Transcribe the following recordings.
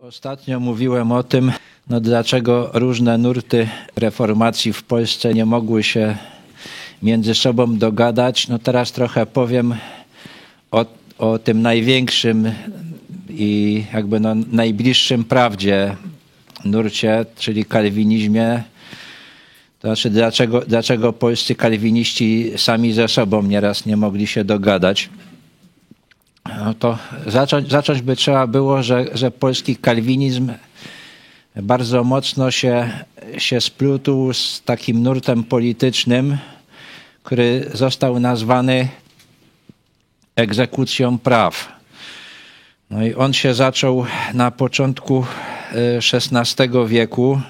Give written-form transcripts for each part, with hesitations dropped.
Ostatnio mówiłem o tym, dlaczego różne nurty reformacji w Polsce nie mogły się między sobą dogadać. Teraz trochę powiem o tym największym i jakby najbliższym prawdzie nurcie, czyli kalwinizmie. To znaczy, dlaczego polscy kalwiniści sami ze sobą nieraz nie mogli się dogadać. To zacząć by trzeba było, że polski kalwinizm bardzo mocno się splótł z takim nurtem politycznym, który został nazwany egzekucją praw. I on się zaczął na początku XVI wieku.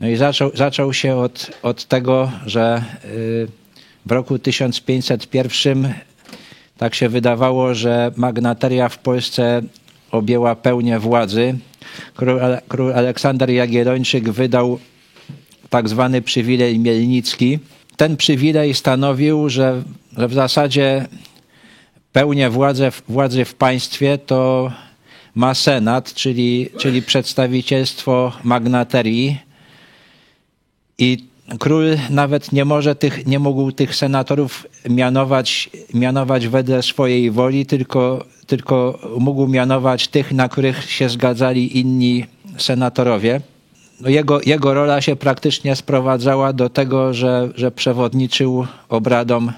I zaczął się od tego, że w roku 1501 tak się wydawało, że magnateria w Polsce objęła pełnię władzy. Król Aleksander Jagiellończyk wydał tak zwany przywilej mielnicki. Ten przywilej stanowił, że w zasadzie pełnię władzy w państwie to ma senat, czyli przedstawicielstwo magnaterii. I król nawet nie mógł tych senatorów mianować wedle swojej woli, tylko mógł mianować tych, na których się zgadzali inni senatorowie. Jego rola się praktycznie sprowadzała do tego, że przewodniczył obradom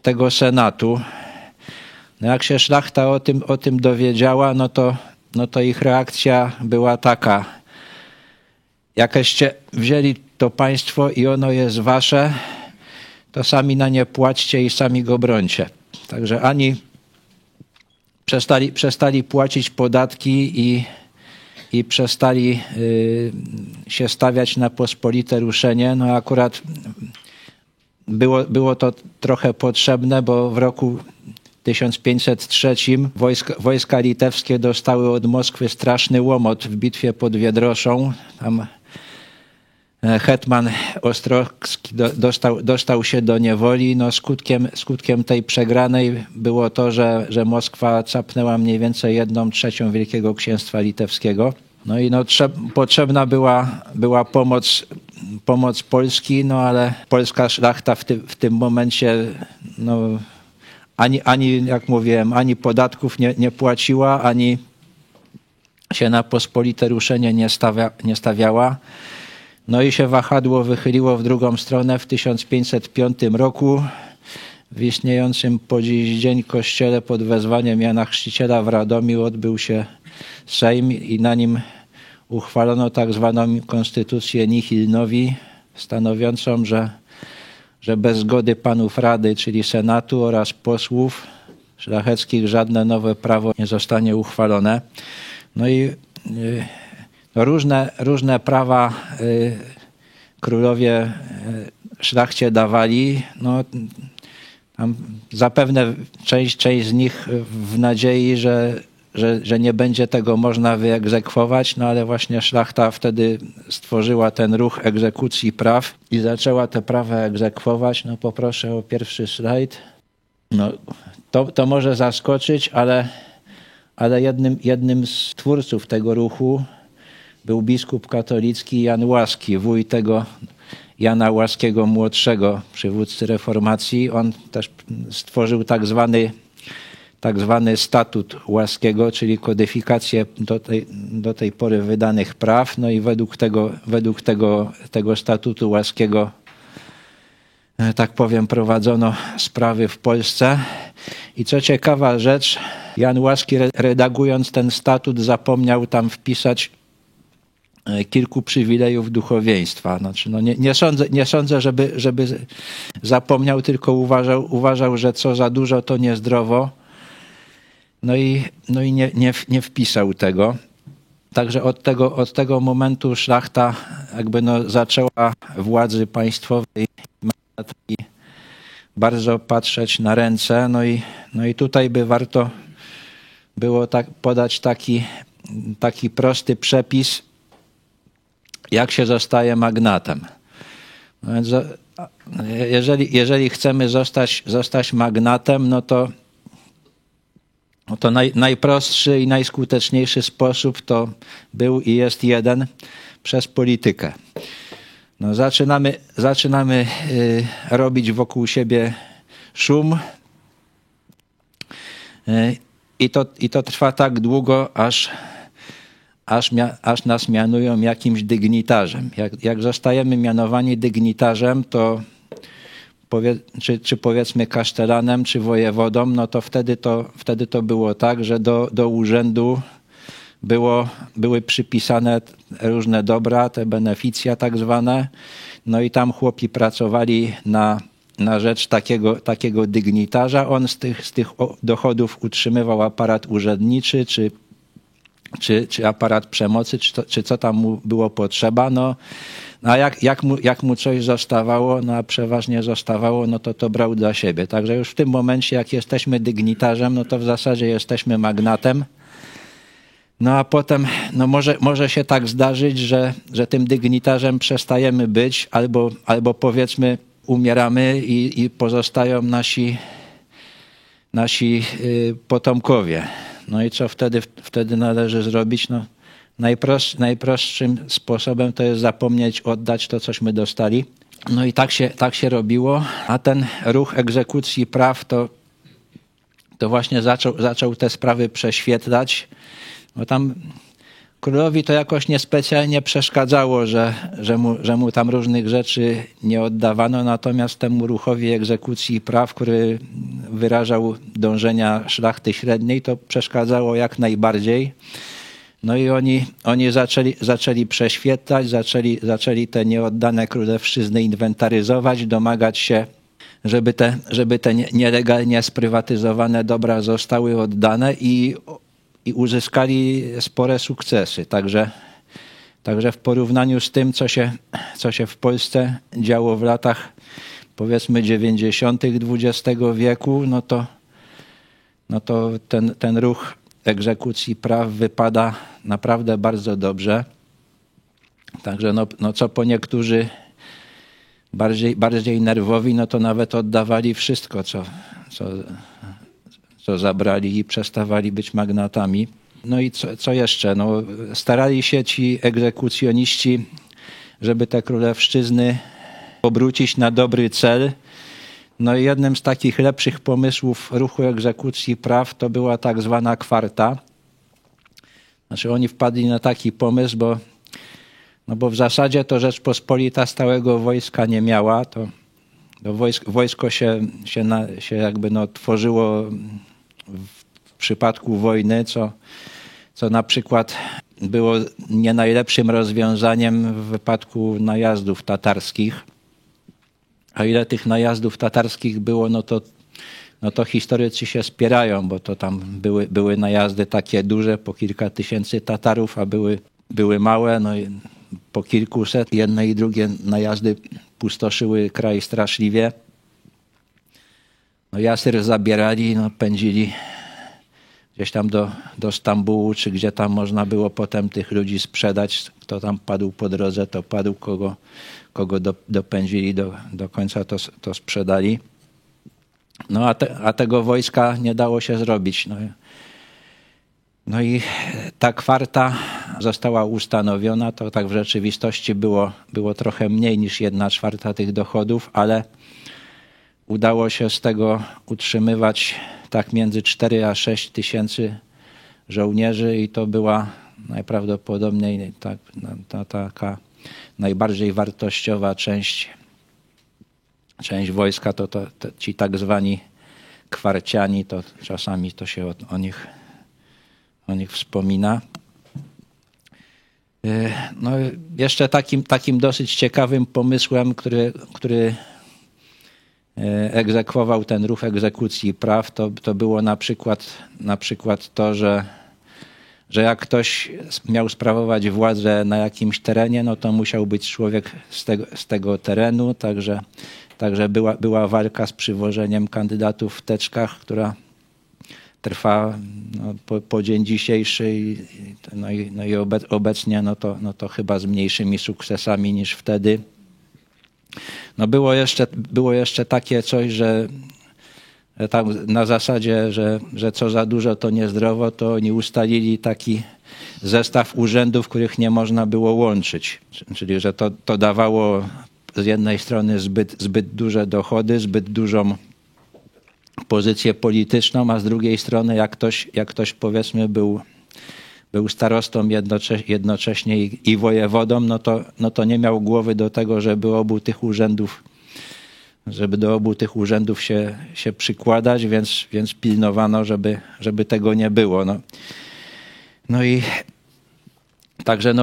tego senatu. Jak się szlachta o tym dowiedziała, to ich reakcja była taka: jakieście wzięli to państwo i ono jest wasze, to sami na nie płaćcie i sami go brońcie. Także ani przestali płacić podatki i przestali się stawiać na pospolite ruszenie. Akurat było to trochę potrzebne, bo w roku 1503 wojska litewskie dostały od Moskwy straszny łomot w bitwie pod Wiedroszą. Tam hetman Ostrowski dostał się do niewoli. Skutkiem tej przegranej było to, że Moskwa capnęła mniej więcej 1/3 Wielkiego Księstwa Litewskiego. Potrzebna była pomoc Polski, ale polska szlachta w tym momencie ani jak mówiłem, ani podatków nie płaciła, ani się na pospolite ruszenie nie stawiała. I się wahadło wychyliło w drugą stronę. W 1505 roku w istniejącym po dziś dzień kościele pod wezwaniem Jana Chrzciciela w Radomiu odbył się Sejm i na nim uchwalono tak zwaną konstytucję nihil novi, stanowiącą, że bez zgody panów Rady, czyli Senatu oraz posłów szlacheckich żadne nowe prawo nie zostanie uchwalone. Różne prawa królowie szlachcie dawali. Tam zapewne część z nich w nadziei, że nie będzie tego można wyegzekwować, ale właśnie szlachta wtedy stworzyła ten ruch egzekucji praw i zaczęła te prawa egzekwować. Poproszę o pierwszy slajd. To może zaskoczyć, ale jednym z twórców tego ruchu był biskup katolicki Jan Łaski, wuj tego Jana Łaskiego młodszego, przywódcy reformacji. On też stworzył tak zwany statut Łaskiego, czyli kodyfikację do tej pory wydanych praw. I według tego statutu Łaskiego, tak powiem, prowadzono sprawy w Polsce. I co ciekawa rzecz, Jan Łaski, redagując ten statut, zapomniał tam wpisać kilku przywilejów duchowieństwa. Nie sądzę, żeby zapomniał, tylko uważał, że co za dużo, to niezdrowo. I nie wpisał tego. Także od tego momentu szlachta zaczęła władzy państwowej bardzo patrzeć na ręce. I tutaj by warto było podać taki prosty przepis, jak się zostaje magnatem. Więc jeżeli chcemy zostać magnatem, to No to najprostszy i najskuteczniejszy sposób to był i jest jeden: przez politykę. No zaczynamy robić wokół siebie szum i to trwa tak długo, aż nas mianują jakimś dygnitarzem. Jak zostajemy mianowani dygnitarzem, to czy powiedzmy kasztelanem, czy wojewodą, no to wtedy to było tak, że do urzędu były przypisane różne dobra, te beneficja tak zwane, no i tam chłopi pracowali na rzecz takiego dygnitarza. On z tych dochodów utrzymywał aparat urzędniczy, czy aparat przemocy, czy co tam mu było potrzeba. No, a jak mu coś zostawało, no a przeważnie zostawało, no to brał dla siebie. Także już w tym momencie, jak jesteśmy dygnitarzem, no to w zasadzie jesteśmy magnatem. No a potem no może się tak zdarzyć, że tym dygnitarzem przestajemy być, albo powiedzmy umieramy i pozostają nasi potomkowie. No i co wtedy należy zrobić? No, najprostszym sposobem to jest zapomnieć oddać to, cośmy dostali. No i tak się robiło, a ten ruch egzekucji praw to właśnie zaczął te sprawy prześwietlać. Bo tam królowi to jakoś niespecjalnie przeszkadzało, że mu tam różnych rzeczy nie oddawano, natomiast temu ruchowi egzekucji praw, który wyrażał dążenia szlachty średniej, to przeszkadzało jak najbardziej. No i oni zaczęli prześwietlać, zaczęli te nieoddane królewszczyzny inwentaryzować, domagać się, żeby te nielegalnie sprywatyzowane dobra zostały oddane i uzyskali spore sukcesy. Także w porównaniu z tym, co się w Polsce działo w latach powiedzmy 90. XX wieku, no to ten ruch egzekucji praw wypada naprawdę bardzo dobrze. Także no co po niektórzy bardziej nerwowi, no to nawet oddawali wszystko, co zabrali i przestawali być magnatami. No i co jeszcze? No, starali się ci egzekucjoniści, żeby te królewszczyzny obrócić na dobry cel. No i jednym z takich lepszych pomysłów ruchu egzekucji praw to była tak zwana kwarta. Znaczy oni wpadli na taki pomysł, bo w zasadzie to Rzeczpospolita stałego wojska nie miała. To wojsko się jakby tworzyło w przypadku wojny, co na przykład było nie najlepszym rozwiązaniem w wypadku najazdów tatarskich. A ile tych najazdów tatarskich było, no to historycy się spierają, bo to tam były najazdy takie duże, po kilka tysięcy Tatarów, a były małe, no i po kilkuset. Jedne i drugie najazdy pustoszyły kraj straszliwie. No Jasyr zabierali, pędzili gdzieś tam do Stambułu, czy gdzie tam można było potem tych ludzi sprzedać. Kto tam padł po drodze, to padł, kogo dopędzili do końca, to sprzedali. No a tego wojska nie dało się zrobić. No i ta kwarta została ustanowiona. To tak w rzeczywistości było trochę mniej niż 1/4 tych dochodów, ale udało się z tego utrzymywać tak między 4 a 6 tysięcy żołnierzy i to była najprawdopodobniej taka najbardziej wartościowa część wojska, to ci tak zwani kwarciani, to czasami to się o nich wspomina. No jeszcze takim dosyć ciekawym pomysłem, który egzekwował ten ruch egzekucji praw, to było na przykład to, że jak ktoś miał sprawować władzę na jakimś terenie, no to musiał być człowiek z tego terenu, także była walka z przywożeniem kandydatów w teczkach, która trwa po dzień dzisiejszy i obecnie no to chyba z mniejszymi sukcesami niż wtedy. No było jeszcze takie coś, Tam na zasadzie, że co za dużo to niezdrowo, to oni ustalili taki zestaw urzędów, których nie można było łączyć. Czyli że to dawało z jednej strony zbyt duże dochody, zbyt dużą pozycję polityczną, a z drugiej strony jak ktoś powiedzmy był starostą jednocześnie i wojewodą, no to nie miał głowy do tego, żeby do obu tych urzędów się przykładać, więc pilnowano, żeby tego nie było. No i także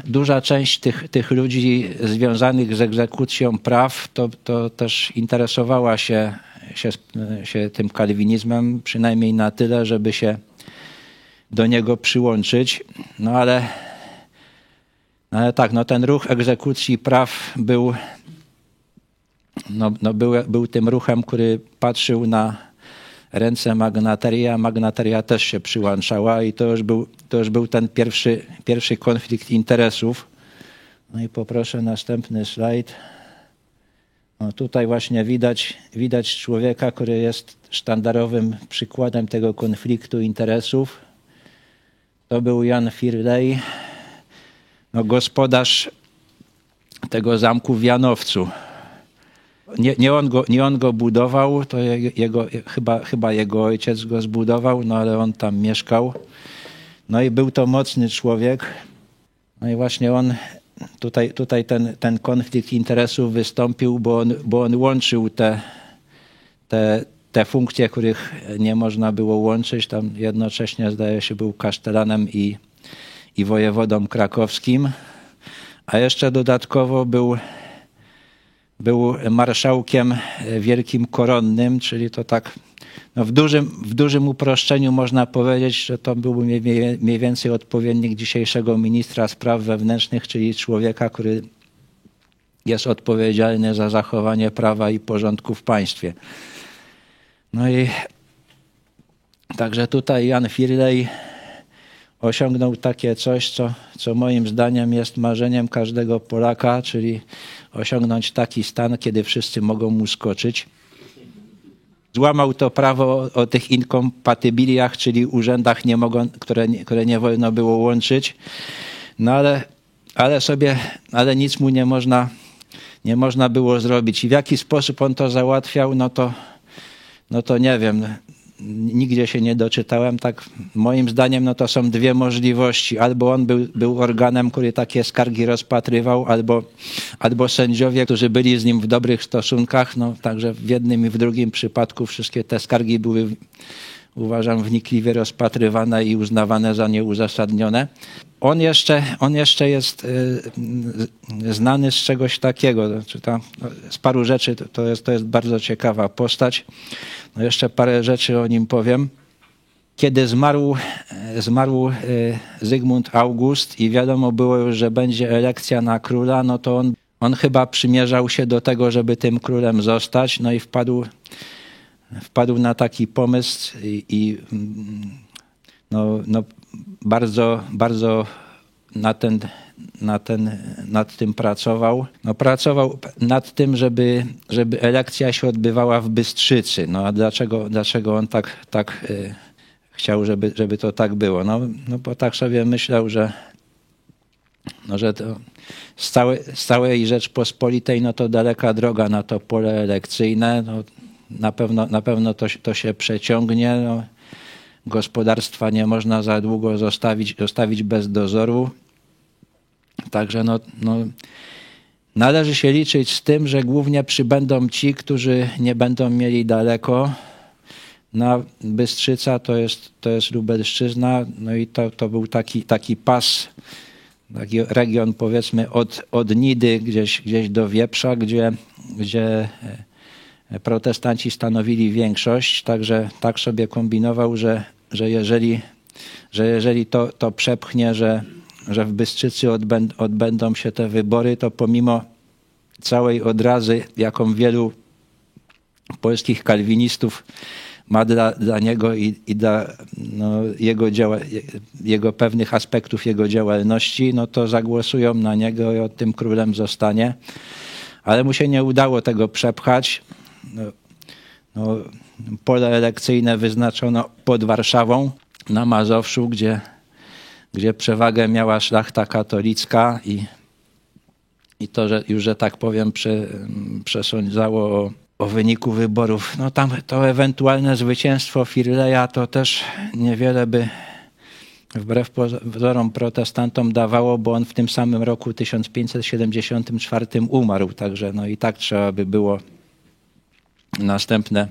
duża część tych ludzi związanych z egzekucją praw to też interesowała się tym kalwinizmem, przynajmniej na tyle, żeby się do niego przyłączyć. No ale tak, ten ruch egzekucji praw był tym ruchem, który patrzył na ręce Magnateria. Magnateria też się przyłączała i to już był ten pierwszy konflikt interesów. No i poproszę następny slajd. No tutaj właśnie widać człowieka, który jest sztandarowym przykładem tego konfliktu interesów. To był Jan Firlej, gospodarz tego zamku w Janowcu. Nie on go budował, to chyba jego ojciec go zbudował, no ale on tam mieszkał. No i był to mocny człowiek. No i właśnie on tutaj ten konflikt interesów wystąpił, bo on łączył te funkcje, których nie można było łączyć. Tam jednocześnie zdaje się był kasztelanem i wojewodą krakowskim, a jeszcze dodatkowo był marszałkiem wielkim koronnym, czyli to tak w dużym uproszczeniu można powiedzieć, że to był mniej więcej odpowiednik dzisiejszego ministra spraw wewnętrznych, czyli człowieka, który jest odpowiedzialny za zachowanie prawa i porządku w państwie. No i także tutaj Jan Firlej osiągnął takie coś, co moim zdaniem jest marzeniem każdego Polaka, czyli osiągnąć taki stan, kiedy wszyscy mogą mu skoczyć. Złamał to prawo o tych inkompatybiliach, czyli urzędach, które nie wolno było łączyć. No ale nic mu nie można było zrobić. I w jaki sposób on to załatwiał, no to nie wiem. Nigdzie się nie doczytałem. Tak moim zdaniem to są dwie możliwości. Albo on był organem, który takie skargi rozpatrywał, albo sędziowie, którzy byli z nim w dobrych stosunkach. Także w jednym i w drugim przypadku wszystkie te skargi były, uważam, wnikliwie rozpatrywane i uznawane za nieuzasadnione. On jeszcze jest znany z czegoś takiego, z paru rzeczy, to jest bardzo ciekawa postać. Jeszcze parę rzeczy o nim powiem. Kiedy zmarł Zygmunt August i wiadomo było już, że będzie elekcja na króla, no to on chyba przymierzał się do tego, żeby tym królem zostać, no i wpadł na taki pomysł i bardzo nad tym pracował. Pracował nad tym, żeby elekcja się odbywała w Bystrzycy. A dlaczego on tak chciał, żeby to tak było? Bo tak sobie myślał, że to z całej Rzeczpospolitej to daleka droga na to pole elekcyjne. Na pewno to się przeciągnie. Gospodarstwa nie można za długo zostawić bez dozoru. Także należy się liczyć z tym, że głównie przybędą ci, którzy nie będą mieli daleko. Bystrzyca to jest Lubelszczyzna, i to był taki pas, taki region powiedzmy od Nidy gdzieś do Wieprza, gdzie protestanci stanowili większość. Także tak sobie kombinował, że jeżeli to przepchnie, że w Bystrzycy odbędą się te wybory, to pomimo całej odrazy, jaką wielu polskich kalwinistów ma dla niego i dla jego pewnych aspektów jego działalności, to zagłosują na niego i on tym królem zostanie. Ale mu się nie udało tego przepchać. no, pole elekcyjne wyznaczono pod Warszawą na Mazowszu, gdzie przewagę miała szlachta katolicka i to, że tak powiem, przesądzało o wyniku wyborów. No tam to ewentualne zwycięstwo Firleja to też niewiele by wbrew pozorom protestantom dawało, bo on w tym samym roku 1574 umarł, także no i tak trzeba by było następne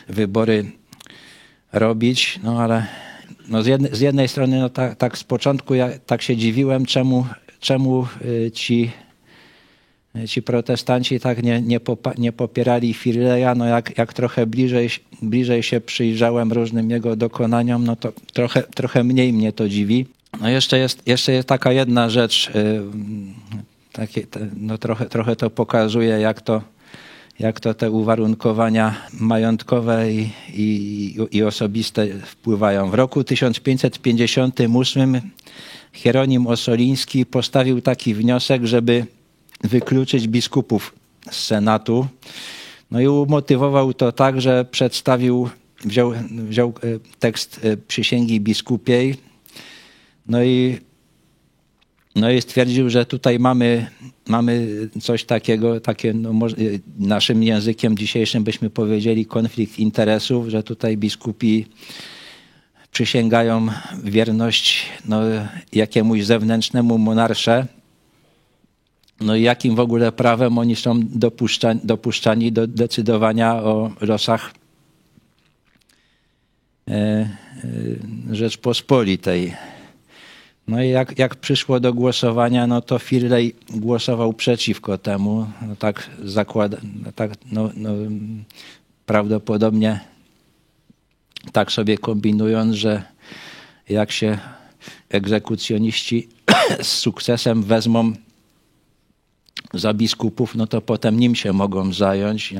wybory robić, no ale no z jednej strony no tak z początku ja tak się dziwiłem, czemu ci protestanci tak nie popierali Firleja, no jak trochę bliżej się przyjrzałem różnym jego dokonaniom, no to trochę mniej mnie to dziwi. No jeszcze jest taka jedna rzecz, no trochę to pokazuje, jak to te uwarunkowania majątkowe i osobiste wpływają. W roku 1558 Hieronim Ossoliński postawił taki wniosek, żeby wykluczyć biskupów z Senatu. No i umotywował to tak, że wziął tekst przysięgi biskupiej, no i stwierdził, że tutaj mamy coś takiego, naszym językiem dzisiejszym byśmy powiedzieli konflikt interesów, że tutaj biskupi przysięgają wierność jakiemuś zewnętrznemu monarsze. No i jakim w ogóle prawem oni są dopuszczani do decydowania o losach Rzeczpospolitej. No i jak przyszło do głosowania, no to Firlej głosował przeciwko temu. No tak prawdopodobnie tak sobie kombinując, że jak się egzekucjoniści z sukcesem wezmą za biskupów, no to potem nim się mogą zająć.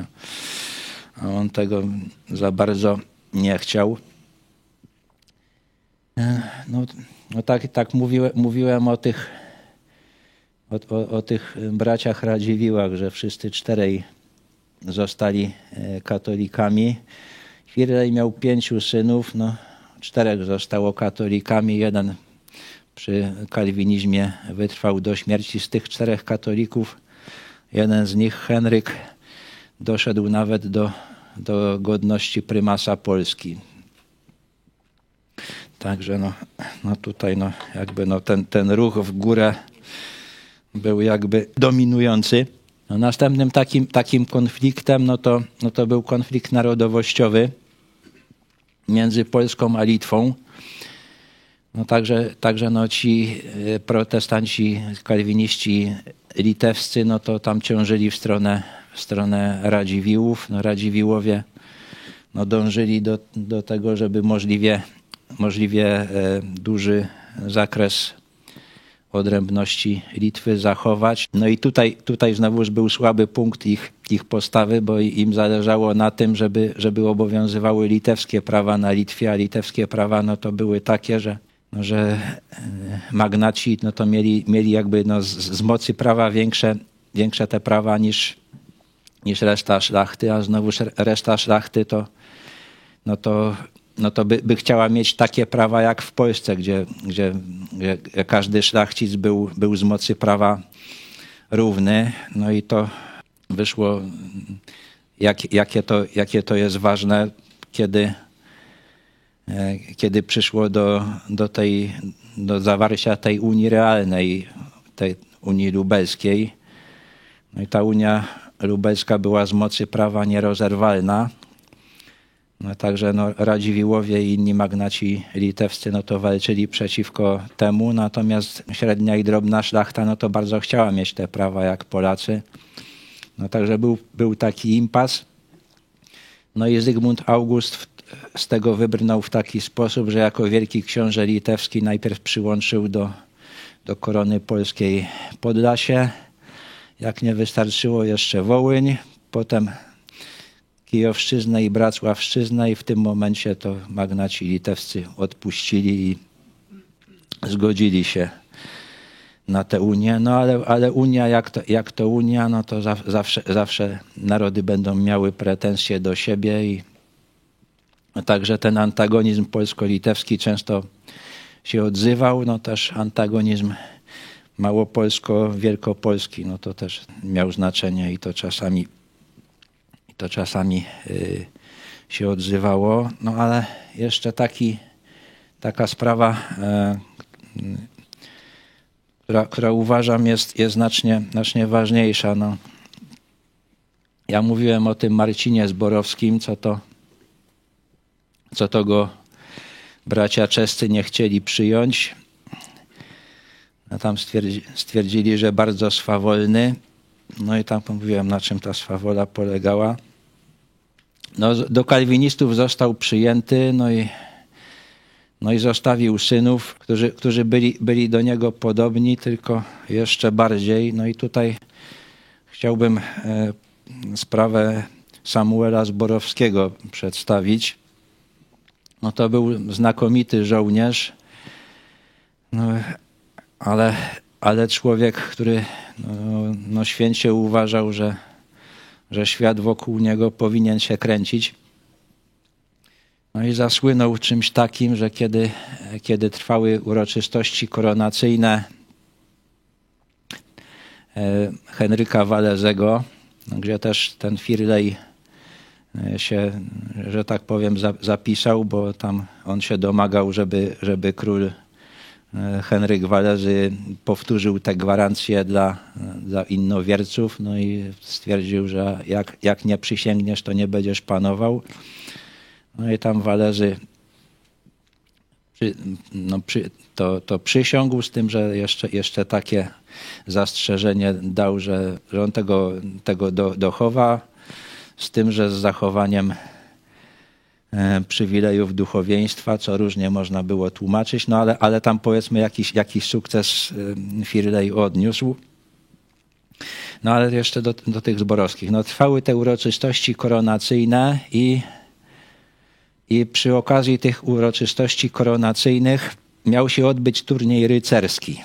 A on tego za bardzo nie chciał. No tak mówiłem o tych braciach Radziwiłłach, że wszyscy czterej zostali katolikami. Firlej miał 5 synów, no 4 zostało katolikami, 1 przy kalwinizmie wytrwał do śmierci. Z tych 4 katolików jeden z nich, Henryk, doszedł nawet do godności prymasa Polski. Także no tutaj jakby ten ruch w górę był jakby dominujący. No następnym takim konfliktem no to był konflikt narodowościowy między Polską a Litwą. No także no ci protestanci, kalwiniści litewscy, no to tam ciążyli w stronę Radziwiłłów. No Radziwiłłowie no dążyli do tego, żeby możliwie duży zakres odrębności Litwy zachować. No i tutaj znowuż był słaby punkt ich postawy, bo im zależało na tym, żeby obowiązywały litewskie prawa na Litwie, a litewskie prawa no to były takie, że magnaci no to mieli jakby z mocy prawa większe te prawa niż reszta szlachty, a znowuż reszta szlachty to by chciała mieć takie prawa jak w Polsce, gdzie każdy szlachcic był z mocy prawa równy. No i to wyszło, jakie to jest ważne, kiedy przyszło do zawarcia tej Unii realnej, tej Unii Lubelskiej. No i ta Unia Lubelska była z mocy prawa nierozerwalna. No także Radziwiłłowie i inni magnaci litewscy no to walczyli przeciwko temu, natomiast średnia i drobna szlachta no to bardzo chciała mieć te prawa jak Polacy. No także był taki impas. No i Zygmunt August z tego wybrnął w taki sposób, że jako wielki książę litewski najpierw przyłączył do korony polskiej Podlasie. Jak nie wystarczyło jeszcze Wołyń, potem Kijowszczyznę i Bracławszczyznę i w tym momencie to magnaci litewscy odpuścili i zgodzili się na tę Unię, no ale Unia, jak to Unia, no to zawsze narody będą miały pretensje do siebie i także ten antagonizm polsko-litewski często się odzywał, no też antagonizm małopolsko-wielkopolski, no to też miał znaczenie i to czasami się odzywało, no ale jeszcze taka sprawa, która uważam jest znacznie ważniejsza. No. Ja mówiłem o tym Marcinie Zborowskim, co to go bracia czescy nie chcieli przyjąć. No tam stwierdzili, że bardzo swawolny. No i tam mówiłem, na czym ta swawola polegała. No, do kalwinistów został przyjęty, no i zostawił synów, którzy byli do niego podobni, tylko jeszcze bardziej. No i tutaj chciałbym sprawę Samuela Zborowskiego przedstawić. No to był znakomity żołnierz, no, ale człowiek, który no święcie uważał, że świat wokół niego powinien się kręcić. No i zasłynął czymś takim, że kiedy trwały uroczystości koronacyjne Henryka Walezego, gdzie też ten Firlej się, że tak powiem, zapisał, bo tam on się domagał, żeby król Henryk Walezy powtórzył te gwarancje dla innowierców, no i stwierdził, że jak nie przysięgniesz, to nie będziesz panował. No i tam Walezy to przysiągł, z tym, że jeszcze takie zastrzeżenie dał, że on tego dochowa, z tym, że z zachowaniem przywilejów duchowieństwa, co różnie można było tłumaczyć, no ale tam powiedzmy jakiś sukces Firlej odniósł. No ale jeszcze do tych Zborowskich. No, trwały te uroczystości koronacyjne i przy okazji tych uroczystości koronacyjnych miał się odbyć turniej rycerski.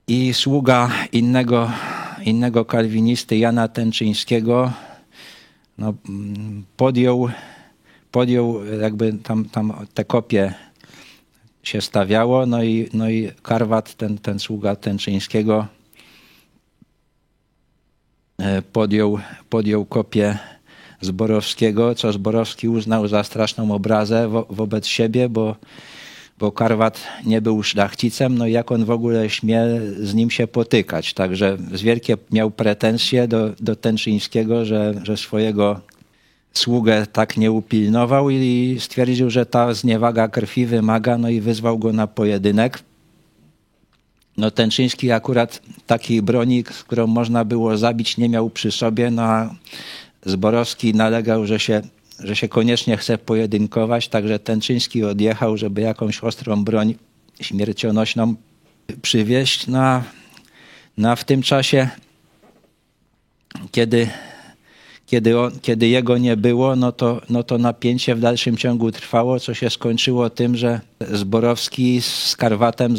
I sługa innego kalwinisty, Jana Tęczyńskiego, no, podjął jakby tam te kopie się stawiało, no i Karwat, ten sługa Tęczyńskiego, podjął kopię Zborowskiego, co Zborowski uznał za straszną obrazę wobec siebie, bo Karwat nie był szlachcicem, no i jak on w ogóle śmie z nim się potykać. Także wielkie miał pretensje do Tęczyńskiego, że swojego sługę tak nie upilnował i stwierdził, że ta zniewaga krwi wymaga, no i wyzwał go na pojedynek. No Tęczyński akurat takiej broni, którą można było zabić, nie miał przy sobie, no a Zborowski nalegał, że się koniecznie chce pojedynkować, także Tęczyński odjechał, żeby jakąś ostrą broń śmiercionośną przywieźć. No a w tym czasie, kiedy jego nie było, no to napięcie w dalszym ciągu trwało, co się skończyło tym, że Zborowski z Karwatem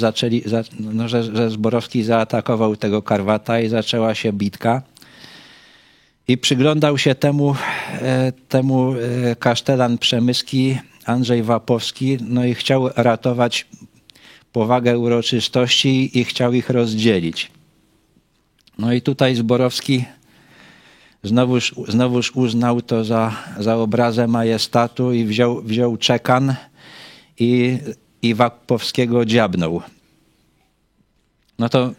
że Zborowski zaatakował tego Karwata i zaczęła się bitka. I przyglądał się temu kasztelan przemyski Andrzej Wapowski, no i chciał ratować powagę uroczystości i chciał ich rozdzielić. No i tutaj Zborowski znowuż uznał to za obrazę majestatu i wziął czekan i Wapowskiego dziabnął. No to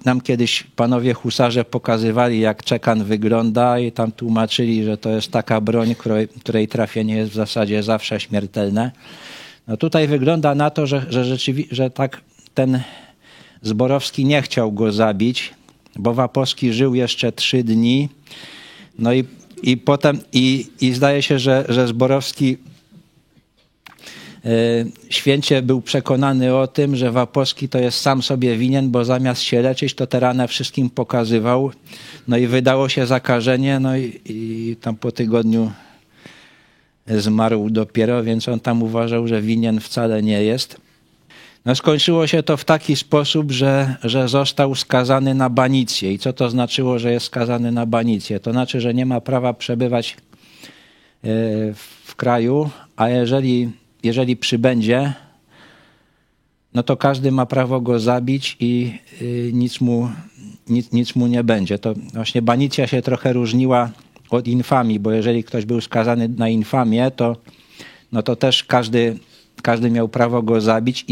nam kiedyś panowie husarze pokazywali, jak czekan wygląda i tam tłumaczyli, że to jest taka broń, której trafienie jest w zasadzie zawsze śmiertelne. No tutaj wygląda na to, że tak ten Zborowski nie chciał go zabić, bo Wapowski żył jeszcze 3 dni. No i potem zdaje się, że Zborowski święcie był przekonany o tym, że Wapowski to jest sam sobie winien, bo zamiast się leczyć, to tę ranę wszystkim pokazywał. No i wydało się zakażenie, no i tam po tygodniu zmarł dopiero, więc on tam uważał, że winien wcale nie jest. No skończyło się to w taki sposób, że został skazany na banicję. I co to znaczyło, że jest skazany na banicję? To znaczy, że nie ma prawa przebywać w kraju, a jeżeli przybędzie, no to każdy ma prawo go zabić i nic mu nie będzie. To właśnie banicja się trochę różniła od infamii, bo jeżeli ktoś był skazany na infamię, to też każdy miał prawo go zabić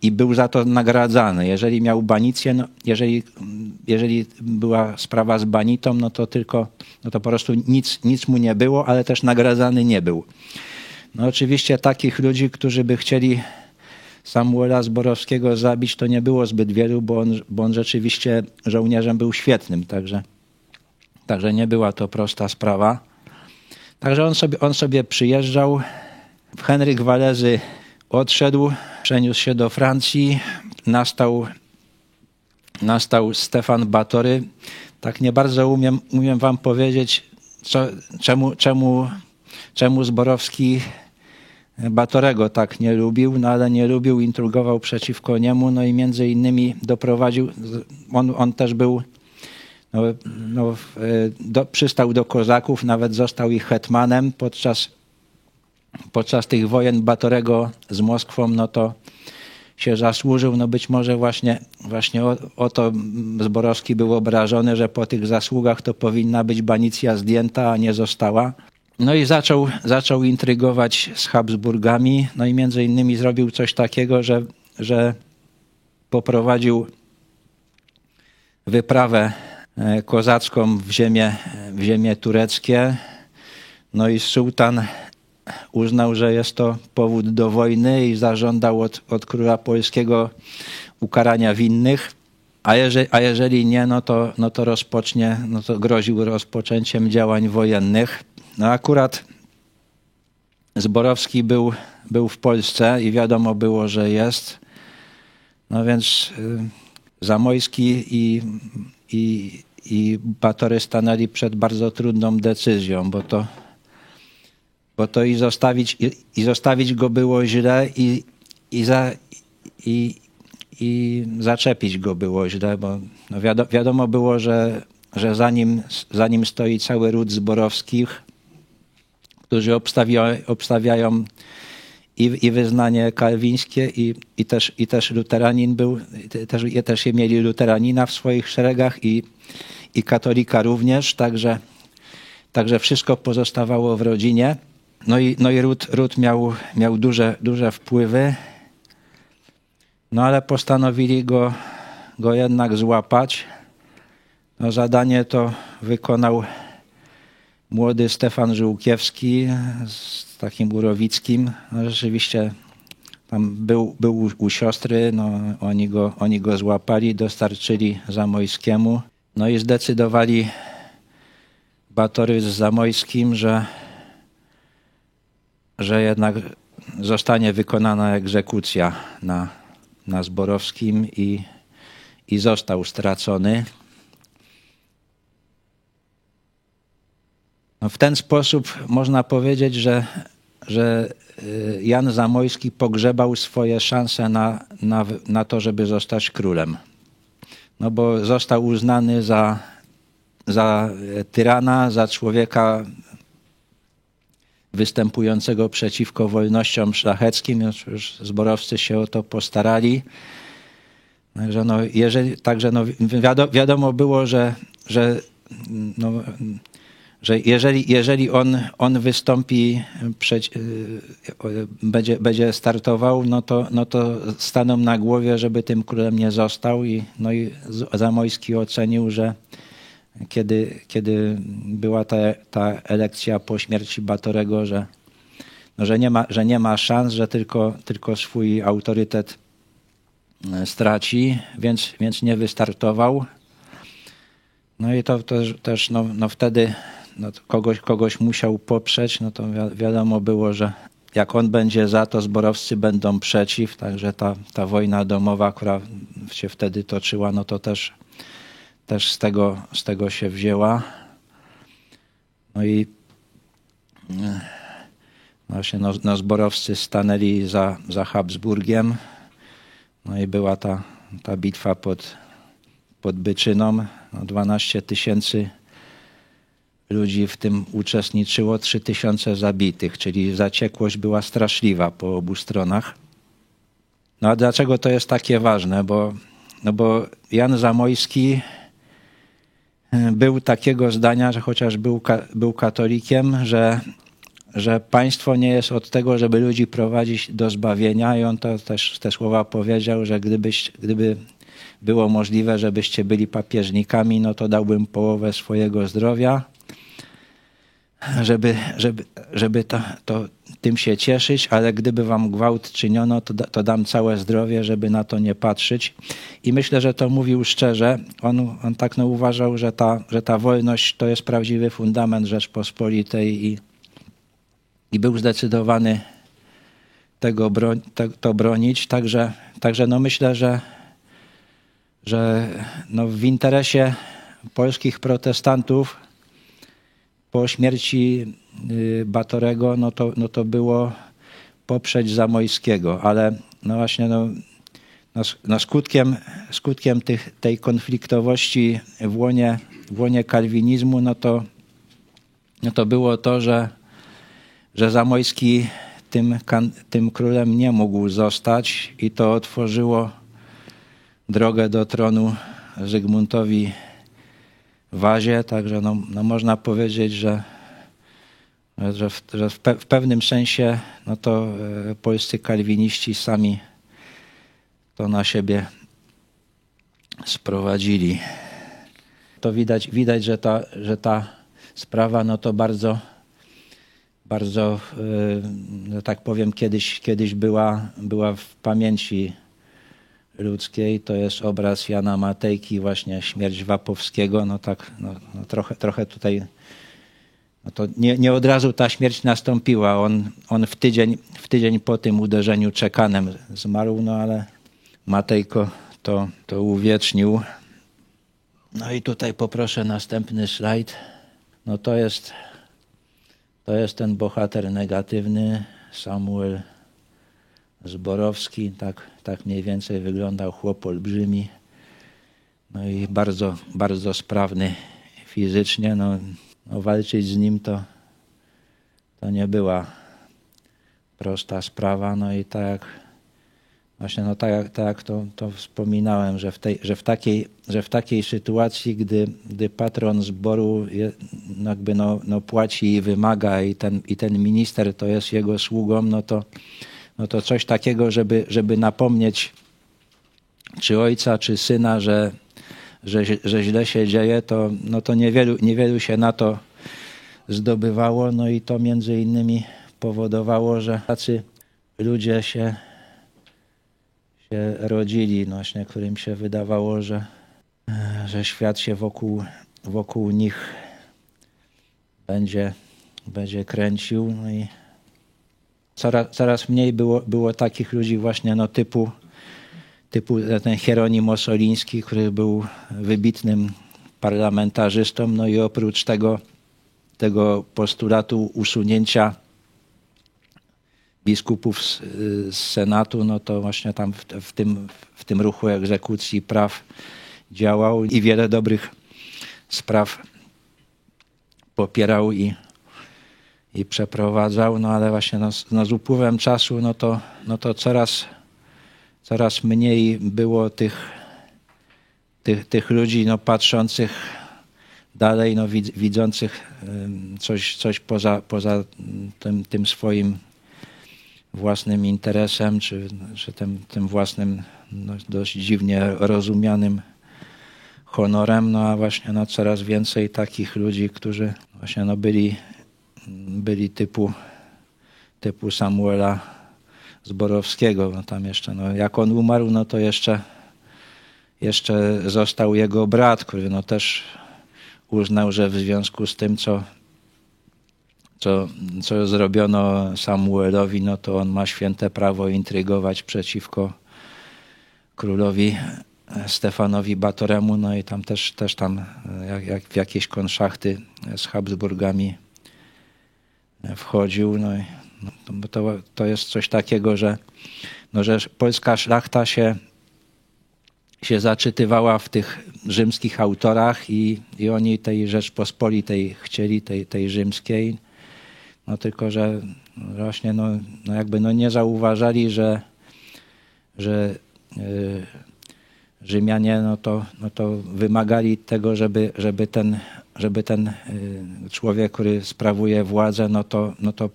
i był za to nagradzany. Jeżeli miał banicję, no jeżeli była sprawa z banitą, no to po prostu nic mu nie było, ale też nagradzany nie był. No oczywiście takich ludzi, którzy by chcieli Samuela Zborowskiego zabić, to nie było zbyt wielu, bo on rzeczywiście żołnierzem był świetnym, także nie była to prosta sprawa. Także on sobie przyjeżdżał. Henryk Walezy odszedł, przeniósł się do Francji, nastał Stefan Batory. Tak nie bardzo umiem wam powiedzieć, czemu Zborowski Batorego tak nie lubił, no ale nie lubił, intrygował przeciwko niemu, no i między innymi doprowadził, on też był, przystał do kozaków, nawet został ich hetmanem podczas tych wojen Batorego z Moskwą, no to się zasłużył, no być może właśnie o to Zborowski był obrażony, że po tych zasługach to powinna być banicja zdjęta, a nie została. No i zaczął intrygować z Habsburgami, no i między innymi zrobił coś takiego, że poprowadził wyprawę kozacką w ziemie tureckie, no i sułtan uznał, że jest to powód do wojny i zażądał od króla polskiego ukarania winnych, a jeżeli nie, no to groził rozpoczęciem działań wojennych. No akurat Zborowski był w Polsce i wiadomo było, że jest. No więc Zamojski i Batory stanęli przed bardzo trudną decyzją, bo to i zostawić go było źle i zaczepić go było źle, bo no wiadomo było, że za nim stoi cały ród Zborowskich, którzy obstawiają i wyznanie kalwińskie i też luteranin był, też mieli luteranina w swoich szeregach i katolika również, także wszystko pozostawało w rodzinie. No i ród miał duże wpływy, no ale postanowili go jednak złapać. No zadanie to wykonał młody Stefan Żółkiewski z takim Urowickim. No rzeczywiście tam był u siostry, no oni go złapali, dostarczyli Zamojskiemu. No i zdecydowali Batory z Zamojskim, że jednak zostanie wykonana egzekucja na Zborowskim i został stracony. No w ten sposób można powiedzieć, że Jan Zamojski pogrzebał swoje szanse na to, żeby zostać królem. No bo został uznany za tyrana, za człowieka występującego przeciwko wolnościom szlacheckim. Już Zborowscy się o to postarali. Także wiadomo było, że jeżeli on wystąpi, będzie startował, no to staną na głowie, żeby tym królem nie został. I Zamojski ocenił, że kiedy była ta elekcja po śmierci Batorego, że nie ma szans, że tylko swój autorytet straci, więc nie wystartował. No i to też wtedy kogoś musiał poprzeć, no to wiadomo było, że jak on będzie za, to Zborowscy będą przeciw, także ta wojna domowa, która się wtedy toczyła, no to też z tego się wzięła. No i właśnie Zborowscy stanęli za Habsburgiem. No i była ta bitwa pod Byczyną. 12 000 ludzi w tym uczestniczyło, 3000 zabitych, czyli zaciekłość była straszliwa po obu stronach. No a dlaczego to jest takie ważne? Bo Jan Zamojski był takiego zdania, że chociaż był katolikiem, że państwo nie jest od tego, żeby ludzi prowadzić do zbawienia, i on to też te słowa powiedział, że gdyby było możliwe, żebyście byli papieżnikami, no to dałbym połowę swojego zdrowia, żeby tym się cieszyć, ale gdyby wam gwałt czyniono, to dam całe zdrowie, żeby na to nie patrzeć. I myślę, że to mówił szczerze. On tak uważał, że ta wolność to jest prawdziwy fundament Rzeczpospolitej i był zdecydowany to bronić. Także myślę, że w interesie polskich protestantów po śmierci Batorego, to było poprzeć Zamojskiego, ale właśnie skutkiem tej konfliktowości w łonie kalwinizmu, to było to, że Zamojski tym królem nie mógł zostać i to otworzyło drogę do tronu Zygmuntowi Wazie, także można powiedzieć, że w pewnym sensie to polscy kalwiniści sami to na siebie sprowadzili. To widać, że ta sprawa to bardzo, że tak powiem, kiedyś była w pamięci ludzkiej. To jest obraz Jana Matejki, właśnie śmierć Wapowskiego. Trochę tutaj to nie od razu ta śmierć nastąpiła. On w tydzień po tym uderzeniu czekanem zmarł, ale Matejko to uwiecznił. No i tutaj poproszę następny slajd. To jest ten bohater negatywny, Samuel Zborowski. Tak mniej więcej wyglądał chłop olbrzymi. No i bardzo, bardzo sprawny fizycznie. Walczyć z nim to nie była prosta sprawa. No i tak jak to wspominałem, że w takiej sytuacji, gdy patron zboru płaci i wymaga i ten minister to jest jego sługą, to coś takiego, żeby napomnieć czy ojca, czy syna, że źle się dzieje, to niewielu się na to zdobywało. No i to między innymi powodowało, że tacy ludzie się rodzili, właśnie, którym się wydawało, że świat się wokół nich będzie kręcił. No i coraz mniej było takich ludzi właśnie typu ten Hieronim Ossoliński, który był wybitnym parlamentarzystą. No i oprócz tego postulatu usunięcia biskupów z Senatu, to właśnie tam w tym ruchu egzekucji praw działał i wiele dobrych spraw popierał i przeprowadzał. Ale właśnie z upływem czasu to coraz mniej było tych ludzi patrzących dalej, widzących coś poza tym swoim własnym interesem, czy tym własnym dość dziwnie rozumianym honorem. A właśnie coraz więcej takich ludzi, którzy właśnie byli typu Samuela Zborowskiego. Tam jeszcze, jak on umarł, to jeszcze został jego brat, który też uznał, że w związku z tym, co zrobiono Samuelowi, to on ma święte prawo intrygować przeciwko królowi Stefanowi Batoremu. I tam też jak w jakieś konszachty z Habsburgami wchodził. Bo to jest coś takiego, że polska szlachta się się zaczytywała w tych rzymskich autorach i oni tej Rzeczpospolitej chcieli, tej rzymskiej. No tylko, że właśnie no jakby nie zauważali, że Rzymianie no to wymagali tego, żeby ten człowiek, który sprawuje władzę, no to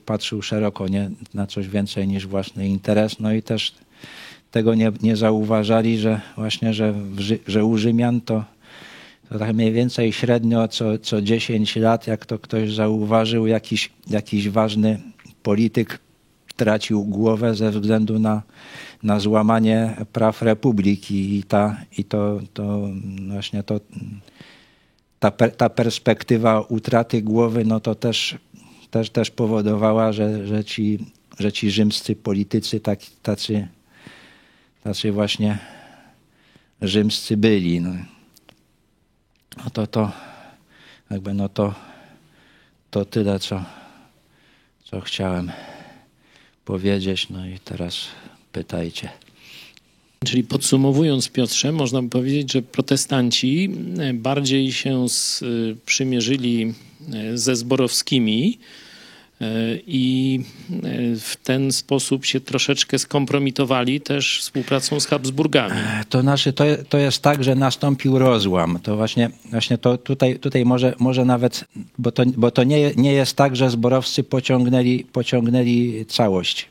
patrzył szeroko, nie na coś więcej niż własny interes. No i też tego nie zauważali, że właśnie, że u Rzymian to tak mniej więcej średnio co 10 lat, jak to ktoś zauważył, jakiś ważny polityk tracił głowę ze względu na złamanie praw republiki i to właśnie ta perspektywa utraty głowy, no to też powodowała, że ci rzymscy politycy tacy właśnie rzymscy byli. No to tyle, co chciałem powiedzieć. No i teraz pytajcie. Czyli podsumowując, Piotrze, można by powiedzieć, że protestanci bardziej się sprzymierzyli ze zborowskimi i w ten sposób się troszeczkę skompromitowali też współpracą z Habsburgami. To znaczy, to jest tak, że nastąpił rozłam. To właśnie to tutaj może nawet, bo to nie jest tak, że zborowcy pociągnęli całość.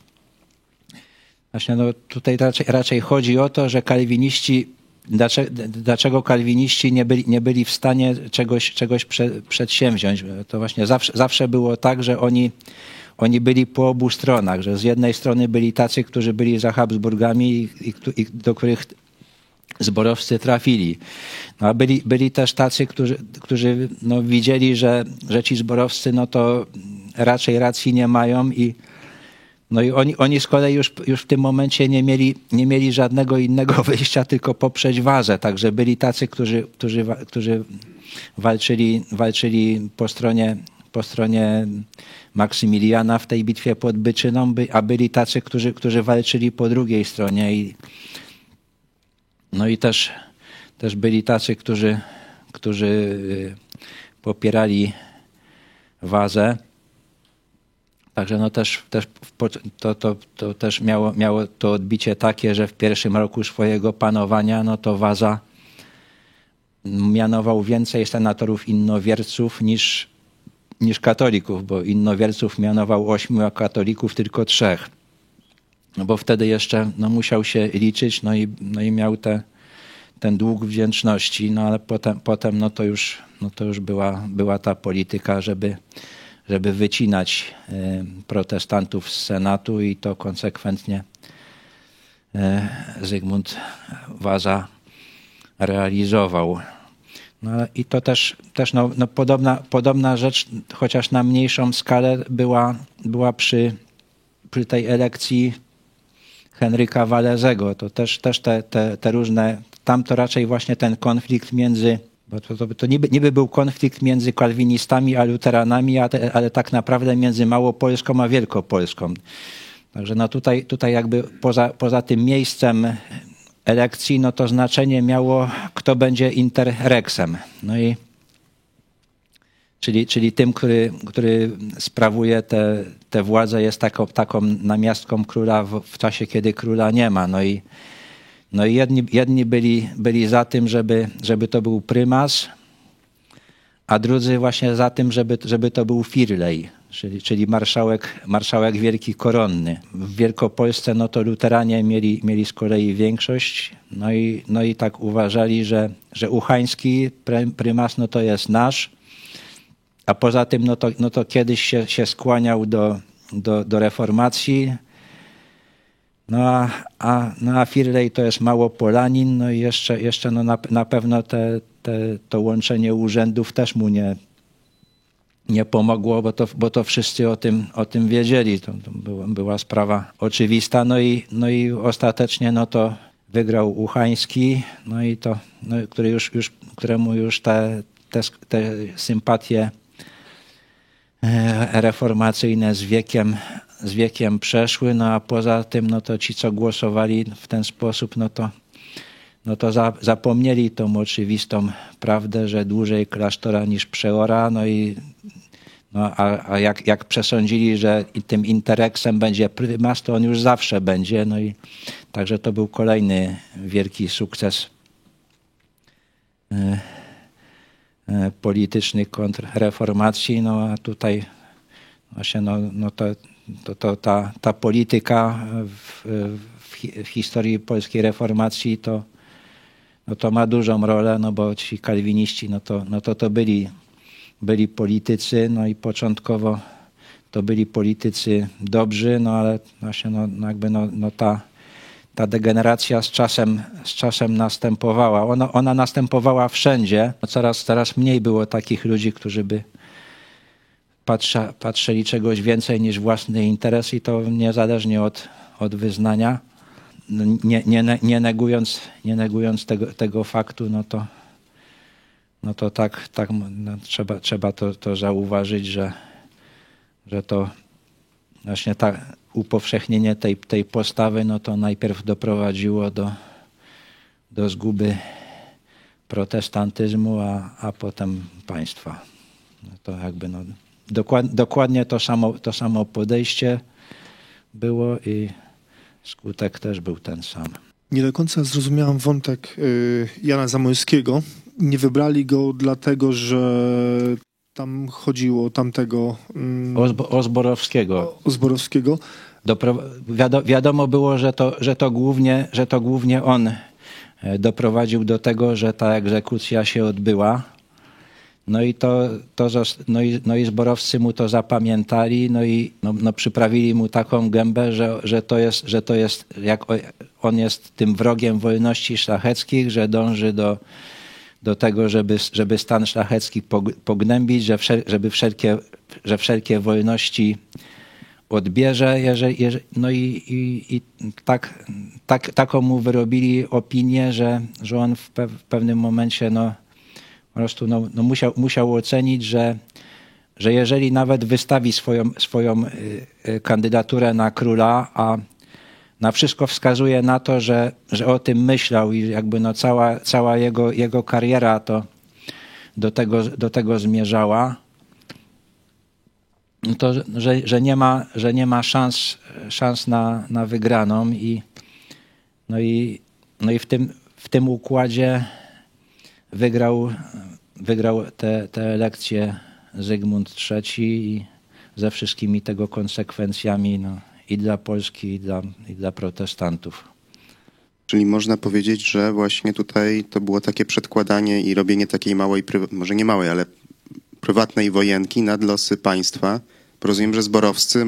Właśnie tutaj raczej chodzi o to, że kalwiniści, dlaczego kalwiniści nie byli w stanie czegoś przedsięwziąć. To właśnie zawsze było tak, że oni byli po obu stronach, że z jednej strony byli tacy, którzy byli za Habsburgami i do których zborowcy trafili. No a byli też tacy, którzy widzieli, że ci zborowcy to raczej racji nie mają i oni z kolei już w tym momencie nie mieli żadnego innego wyjścia, tylko poprzeć wazę. Także byli tacy, którzy walczyli po stronie Maksymiliana w tej bitwie pod Byczyną, a byli tacy, którzy walczyli po drugiej stronie. No i też byli tacy, którzy popierali wazę. Także to też miało to odbicie takie, że w pierwszym roku swojego panowania to Waza mianował więcej senatorów innowierców niż katolików, bo innowierców mianował 8, a katolików tylko 3. No bo wtedy jeszcze musiał się liczyć, i miał ten dług wdzięczności, ale potem to już była ta polityka, żeby wycinać protestantów z Senatu i to konsekwentnie Zygmunt Waza realizował. No i to też podobna rzecz, chociaż na mniejszą skalę była przy tej elekcji Henryka Walezego. To też te różne, tam to raczej właśnie ten konflikt między, bo to niby był konflikt między kalwinistami a luteranami, ale tak naprawdę między Małopolską a Wielkopolską. Także tutaj jakby poza tym miejscem elekcji, to znaczenie miało, kto będzie interrexem. Czyli tym, który sprawuje tę władzę, jest taką namiastką króla w czasie, kiedy króla nie ma. Jedni byli za tym, żeby to był prymas, a drudzy właśnie za tym, żeby to był firlej, czyli marszałek wielki koronny. W Wielkopolsce to luteranie mieli z kolei większość, i tak uważali, że uchański prymas to jest nasz, a poza tym to kiedyś się skłaniał do reformacji. A Firlej to jest Małopolanin, i jeszcze na pewno to łączenie urzędów też mu nie pomogło, bo to wszyscy o tym wiedzieli. To była sprawa oczywista. I ostatecznie to wygrał Uchański, któremu już te sympatie reformacyjne z wiekiem przeszły, a poza tym to ci, co głosowali w ten sposób, no to zapomnieli tą oczywistą prawdę, że dłużej klasztora niż przeora, a jak przesądzili, że tym intereksem będzie prymas, to on już zawsze będzie. No i także to był kolejny wielki sukces polityczny kontrreformacji. No a tutaj właśnie ta polityka w historii polskiej reformacji to ma dużą rolę, no bo ci kalwiniści to byli politycy, no i początkowo to byli politycy dobrzy, no ale właśnie ta degeneracja z czasem następowała. Ona następowała wszędzie. Coraz mniej było takich ludzi, którzy by patrzyli czegoś więcej niż własny interes i to niezależnie od wyznania. Nie negując tego faktu, no to tak trzeba to zauważyć, że to właśnie upowszechnienie tej postawy, no to najpierw doprowadziło do zguby protestantyzmu, a potem państwa. No to jakby dokładnie to samo podejście było i skutek też był ten sam. Nie do końca zrozumiałem wątek Jana Zamoyskiego. Nie wybrali go dlatego, że tam chodziło o tamtego... O Zborowskiego. O Zborowskiego. Wiadomo było, że to głównie on doprowadził do tego, że ta egzekucja się odbyła. No i zborowcy mu to zapamiętali, przyprawili mu taką gębę, że to jest jak on jest tym wrogiem wolności szlacheckich, że dąży do tego, żeby stan szlachecki pognębić, że wszelkie wolności odbierze. Taką mu wyrobili opinię, że on w pewnym momencie po prostu musiał ocenić, że jeżeli nawet wystawi swoją kandydaturę na króla, a na wszystko wskazuje na to, że o tym myślał i jakby cała jego kariera to do tego zmierzała, to że nie ma szans na wygraną i w tym układzie wygrał te elekcje Zygmunt III i ze wszystkimi tego konsekwencjami i dla Polski, i dla protestantów. Czyli można powiedzieć, że właśnie tutaj to było takie przedkładanie i robienie takiej małej, może nie małej, ale prywatnej wojenki nad losy państwa. Rozumiem, że zborowscy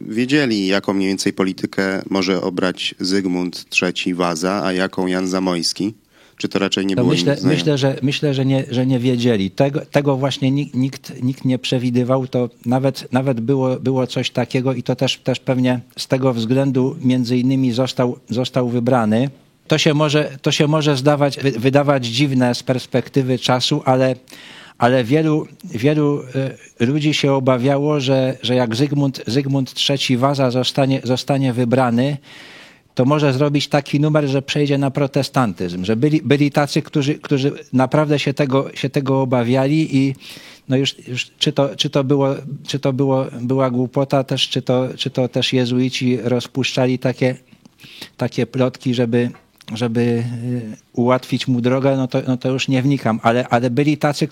wiedzieli, jaką mniej więcej politykę może obrać Zygmunt III Waza, a jaką Jan Zamoyski. Czy to raczej nie było im znane? Myślę, że nie wiedzieli. Tego właśnie nikt nie przewidywał. To nawet było coś takiego i to też pewnie z tego względu między innymi został wybrany. To się może wydawać dziwne z perspektywy czasu, ale wielu ludzi się obawiało, że jak Zygmunt III Waza zostanie wybrany, to może zrobić taki numer, że przejdzie na protestantyzm. Że byli tacy, którzy naprawdę się tego obawiali i już czy to była głupota też, czy to też jezuici rozpuszczali takie plotki, żeby ułatwić mu drogę, to już nie wnikam, ale byli tacy,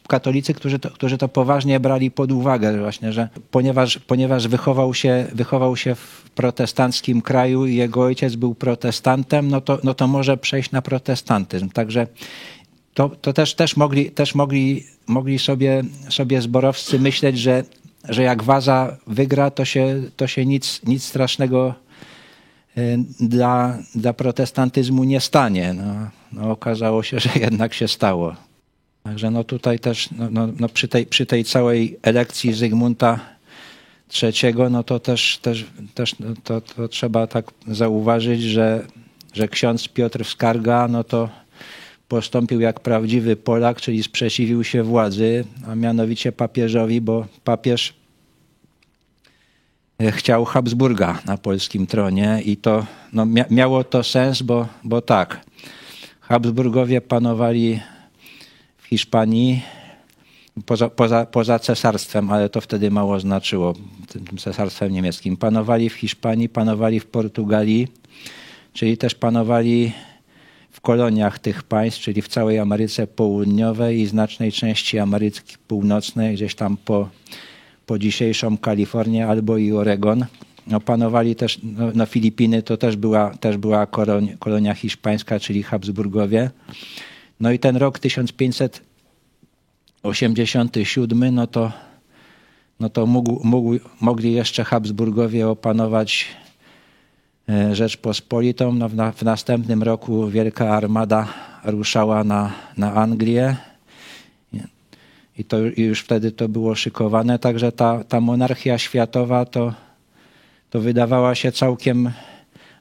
katolicy, którzy to poważnie brali pod uwagę właśnie, że ponieważ wychował się w protestanckim kraju i jego ojciec był protestantem, no to może przejść na protestantyzm. Także to też mogli sobie zborowscy myśleć, że jak Waza wygra, to się nic strasznego dla protestantyzmu nie stanie. Okazało się, że jednak się stało. Także tutaj też przy tej całej elekcji Zygmunta III, to też to trzeba tak zauważyć, że ksiądz Piotr Skarga, to postąpił jak prawdziwy Polak, czyli sprzeciwił się władzy, a mianowicie papieżowi, bo papież chciał Habsburga na polskim tronie i to no, miało to sens, bo tak, Habsburgowie panowali w Hiszpanii poza cesarstwem, ale to wtedy mało znaczyło, tym cesarstwem niemieckim. Panowali w Hiszpanii, panowali w Portugalii, czyli też panowali w koloniach tych państw, czyli w całej Ameryce Południowej i znacznej części Ameryki Północnej, gdzieś tam po dzisiejszą Kalifornię albo i Oregon. No, panowali też, no Filipiny to też była kolonia hiszpańska, czyli Habsburgowie. No i ten rok 1587, no to mogli jeszcze Habsburgowie opanować Rzeczpospolitą. No w następnym roku Wielka Armada ruszała na Anglię i już wtedy to było szykowane. Także ta monarchia światowa to wydawała się całkiem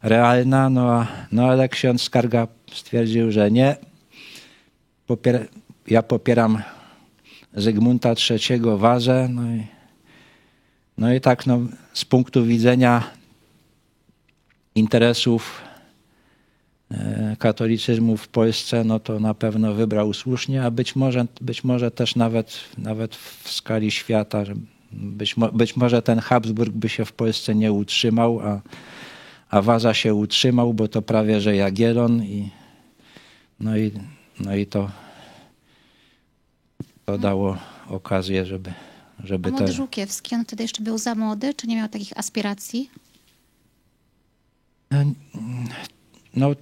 realna, ale ksiądz Skarga stwierdził, że nie. Ja popieram Zygmunta III Wazę. No i tak z punktu widzenia interesów katolicyzmu w Polsce, no to na pewno wybrał słusznie, a być może też nawet w skali świata, że być może ten Habsburg by się w Polsce nie utrzymał, a Waza się utrzymał, bo to prawie że Jagiellon i to dało okazję, żeby a młody Żółkiewski, on wtedy jeszcze był za młody, czy nie miał takich aspiracji? No,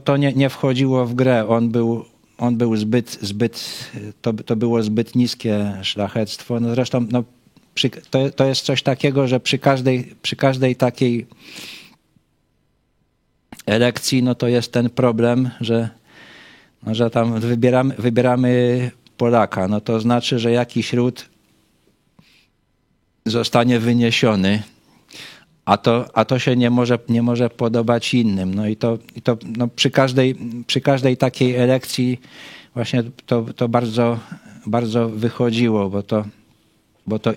to nie wchodziło w grę. On był to było zbyt niskie szlachectwo. No zresztą to jest coś takiego, że przy każdej takiej elekcji, no to jest ten problem, że tam wybieramy Polaka. No to znaczy, że jakiś ród zostanie wyniesiony, a to się nie może podobać innym. No i to przy każdej takiej elekcji właśnie to bardzo, bardzo wychodziło, bo to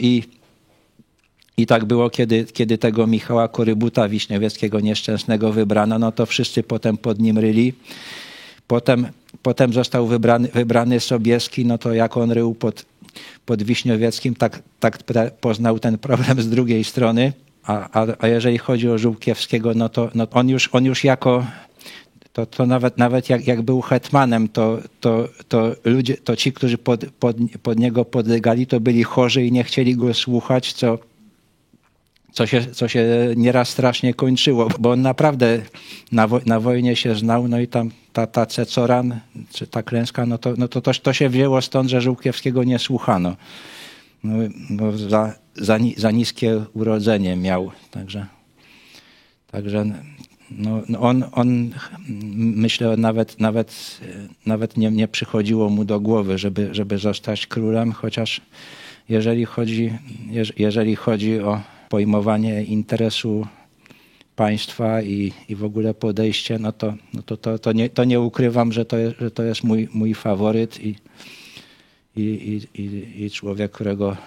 i tak było, kiedy tego Michała Korybuta Wiśniowieckiego nieszczęsnego wybrano, no to wszyscy potem pod nim ryli. Potem został wybrany Sobieski, no to jak on rył pod Wiśniowieckim, tak poznał ten problem z drugiej strony. A jeżeli chodzi o Żółkiewskiego, no to on już jako, to nawet jak był hetmanem, to ludzie, to ci, którzy pod niego podlegali, to byli chorzy i nie chcieli go słuchać, co się nieraz strasznie kończyło, bo on naprawdę na wojnie się znał, no i tam ta Cecoran, czy ta klęska, to się wzięło stąd, że Żółkiewskiego nie słuchano. No, za niskie urodzenie miał, także on myślę nawet nie przychodziło mu do głowy, żeby zostać królem, chociaż jeżeli chodzi o pojmowanie interesu państwa i w ogóle podejście, to nie ukrywam, że to jest mój faworyt i człowiek, którego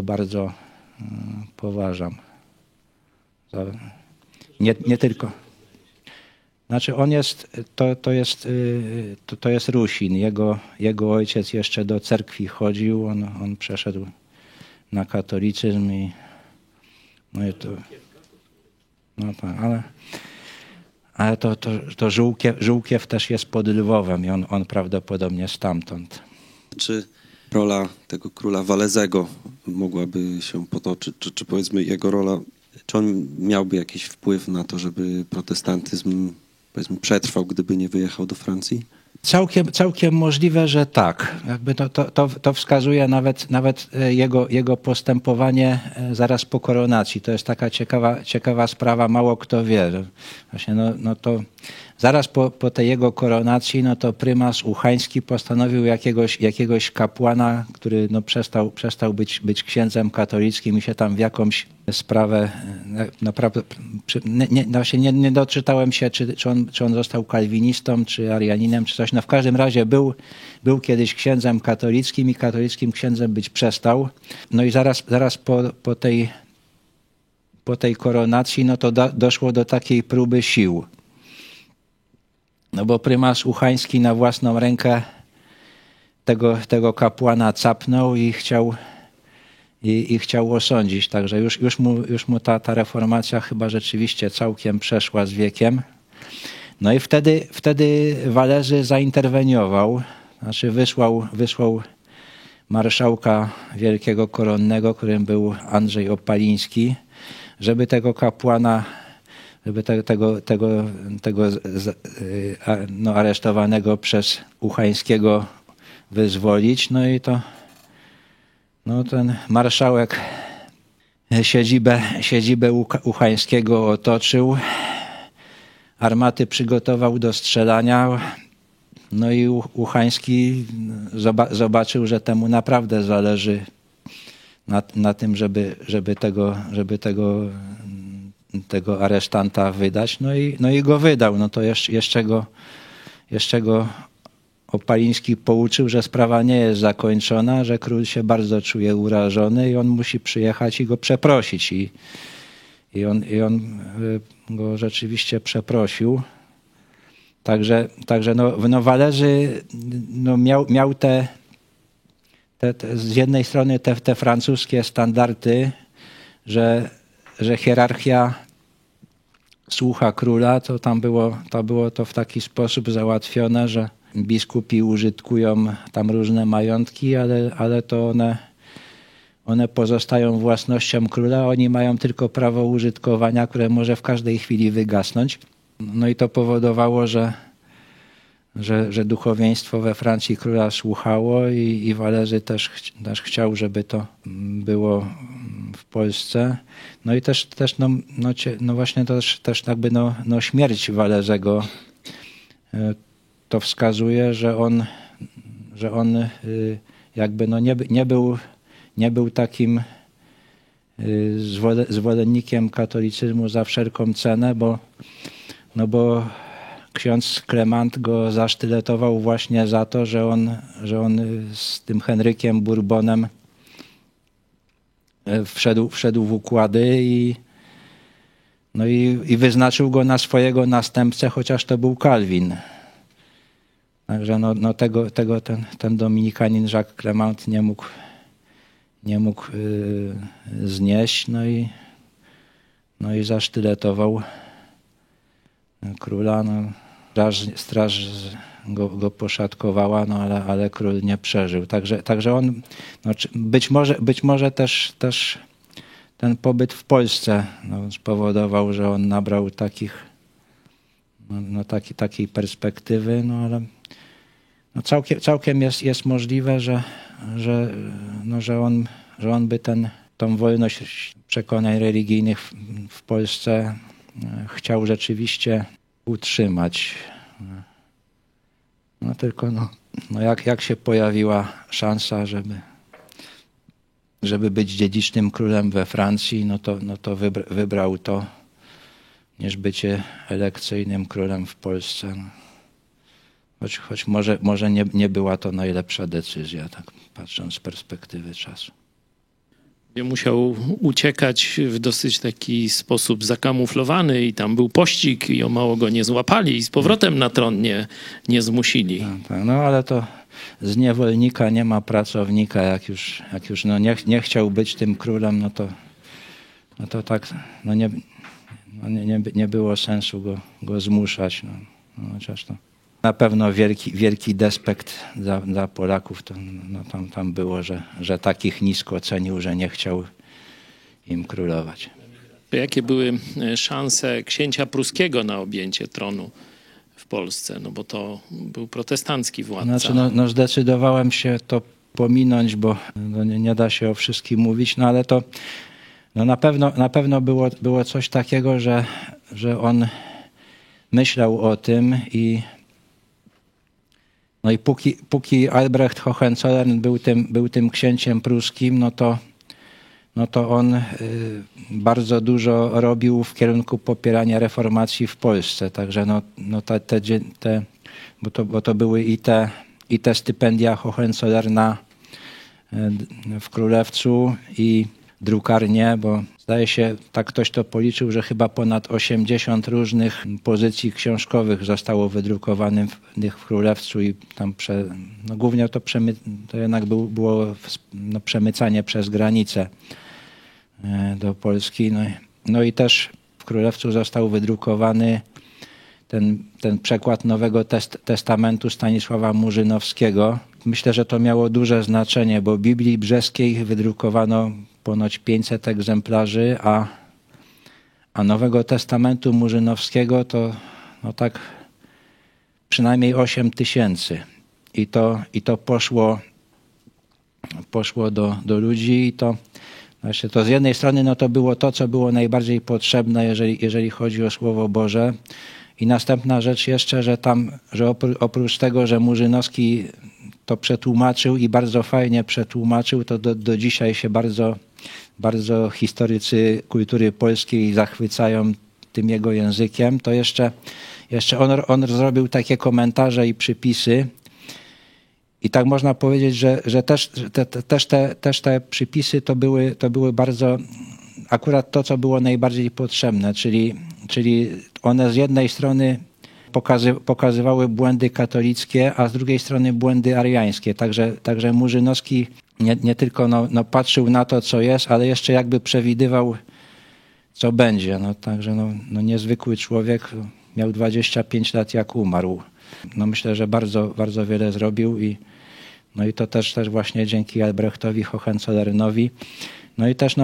bardzo poważam. Nie tylko. Znaczy on jest, to jest Rusin. Jego ojciec jeszcze do cerkwi chodził, on przeszedł na katolicyzm i ale to Żółkiew też jest pod Lwowem i on prawdopodobnie stamtąd. Czy rola tego króla Walezego mogłaby się potoczyć, czy powiedzmy jego rola, czy on miałby jakiś wpływ na to, żeby protestantyzm powiedzmy przetrwał, gdyby nie wyjechał do Francji? Całkiem możliwe, że tak. Jakby to wskazuje nawet jego postępowanie zaraz po koronacji. To jest taka ciekawa sprawa, mało kto wie. Właśnie to zaraz po tej jego koronacji, no to prymas Uchański postanowił jakiegoś kapłana, który no przestał być księdzem katolickim i się tam w jakąś sprawę, naprawdę, nie doczytałem się, czy on został kalwinistą, czy arianinem, czy coś. No w każdym razie był kiedyś księdzem katolickim i katolickim księdzem być przestał. No i zaraz po tej koronacji, no to doszło do takiej próby sił. No bo prymas Uchański na własną rękę tego kapłana capnął i chciał osądzić. Także już mu ta reformacja chyba rzeczywiście całkiem przeszła z wiekiem. No i wtedy Walezy zainterweniował, znaczy wysłał marszałka wielkiego koronnego, którym był Andrzej Opaliński, żeby tego kapłana, żeby tego aresztowanego przez Uchańskiego wyzwolić. No i ten marszałek siedzibę Uchańskiego otoczył, armaty przygotował do strzelania. No i Uchański zobaczył, że temu naprawdę zależy na tym, żeby tego aresztanta wydać. No i go wydał. No to jeszcze go Opaliński pouczył, że sprawa nie jest zakończona, że król się bardzo czuje urażony i on musi przyjechać i go przeprosić. I on go rzeczywiście przeprosił. Także Walezy miał te z jednej strony te francuskie standardy, że hierarchia słucha króla, to było to w taki sposób załatwione, że biskupi użytkują tam różne majątki, ale to one pozostają własnością króla, oni mają tylko prawo użytkowania, które może w każdej chwili wygasnąć. No i to powodowało, że duchowieństwo we Francji króla słuchało i Walezy też chciał, żeby to było w Polsce. No i też właśnie też jakby śmierć Walezego to wskazuje, że on jakby nie był takim zwolennikiem katolicyzmu za wszelką cenę, bo ksiądz Klemant go zasztyletował właśnie za to, że on z tym Henrykiem Bourbonem wszedł w układy i wyznaczył go na swojego następcę, chociaż to był Kalwin. Także ten dominikanin Jacques Clement nie mógł znieść, no i zasztyletował króla. Straż go poszatkowała, ale król nie przeżył. Także on, być może też ten pobyt w Polsce spowodował, że on nabrał takiej perspektywy, ale całkiem jest możliwe, że on by tą wolność przekonań religijnych w Polsce chciał rzeczywiście utrzymać. Tylko jak się pojawiła szansa, żeby być dziedzicznym królem we Francji, to wybrał to, niż bycie elekcyjnym królem w Polsce. Choć może nie była to najlepsza decyzja, tak patrząc z perspektywy czasu. Musiał uciekać w dosyć taki sposób zakamuflowany i tam był pościg i o mało go nie złapali i z powrotem na tron nie zmusili. Tak, ale to z niewolnika nie ma pracownika. Jak już nie chciał być tym królem, to tak nie było sensu go zmuszać. Chociaż to na pewno wielki despekt dla Polaków to tam było, że takich nisko cenił, że nie chciał im królować. Jakie były szanse księcia pruskiego na objęcie tronu w Polsce? Bo to był protestancki władca. Zdecydowałem się to pominąć, bo nie da się o wszystkim mówić, ale to na pewno było coś takiego, że on myślał o tym no i póki Albrecht Hohenzollern był tym księciem pruskim, no to on bardzo dużo robił w kierunku popierania reformacji w Polsce. Także bo to były i te stypendia Hohenzollerna w Królewcu i drukarnie, bo zdaje się, tak ktoś to policzył, że chyba ponad 80 różnych pozycji książkowych zostało wydrukowanych w Królewcu i tam głównie to jednak było przemycanie przez granicę do Polski. No i też w Królewcu został wydrukowany ten przekład Nowego Testamentu Stanisława Murzynowskiego. Myślę, że to miało duże znaczenie, bo Biblii Brzeskiej wydrukowano ponoć 500 egzemplarzy, a Nowego Testamentu Murzynowskiego to tak przynajmniej 8000. I to poszło do ludzi i to z jednej strony to było to, co było najbardziej potrzebne, jeżeli chodzi o Słowo Boże. I następna rzecz jeszcze, że oprócz tego, że Murzynowski to przetłumaczył i bardzo fajnie przetłumaczył, to do dzisiaj się bardzo historycy kultury polskiej zachwycają tym jego językiem. To jeszcze on zrobił takie komentarze i przypisy. I tak można powiedzieć, że też te przypisy to były bardzo akurat to, co było najbardziej potrzebne, czyli one z jednej strony pokazywały błędy katolickie, a z drugiej strony błędy ariańskie. Także Murzynowski nie tylko patrzył na to, co jest, ale jeszcze jakby przewidywał, co będzie. Także niezwykły człowiek, miał 25 lat, jak umarł. Myślę, że bardzo, bardzo wiele zrobił i to też właśnie dzięki Albrechtowi Hohenzollernowi. No i też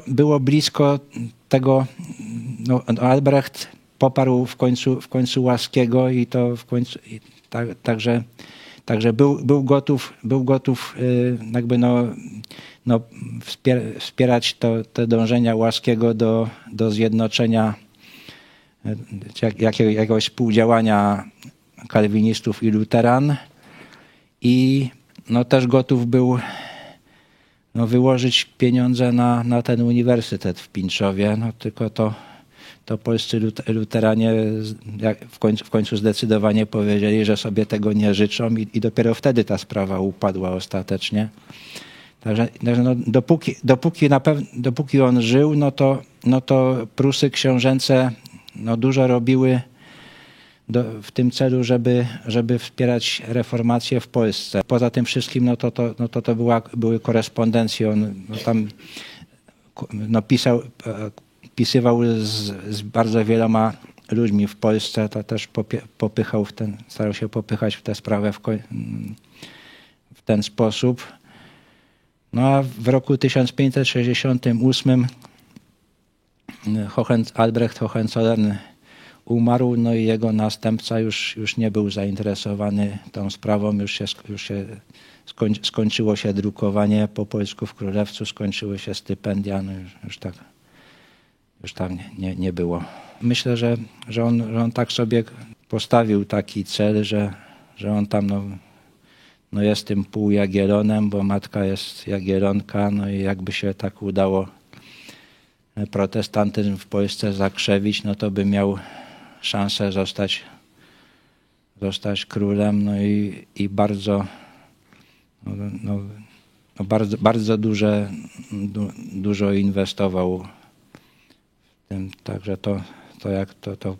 było blisko tego, Albrecht poparł w końcu Łaskiego i to w końcu także był gotów jakby wspierać te dążenia Łaskiego do zjednoczenia jakiegoś współdziałania kalwinistów i luteran i też gotów był wyłożyć pieniądze na ten uniwersytet w Pińczowie, tylko to polscy luteranie w końcu zdecydowanie powiedzieli, że sobie tego nie życzą i dopiero wtedy ta sprawa upadła ostatecznie. Także dopóki on żył, to Prusy książęce dużo robiły w tym celu, żeby wspierać reformację w Polsce. Poza tym wszystkim, to były korespondencje. On tam pisywał z bardzo wieloma ludźmi w Polsce, to też starał się popychać w tę sprawę w ten sposób. A w roku 1568 Albrecht Hohenzollern umarł, i jego następca już nie był zainteresowany tą sprawą, skończyło się drukowanie po polsku w Królewcu, skończyły się stypendia, już tam nie było. Myślę, że on tak sobie postawił taki cel, że on tam jest tym półjagielonem, bo matka jest jagielonka, i jakby się tak udało protestantyzm w Polsce zakrzewić, to by miał szansę zostać królem, i bardzo bardzo dużo inwestował w tym. Także to jak to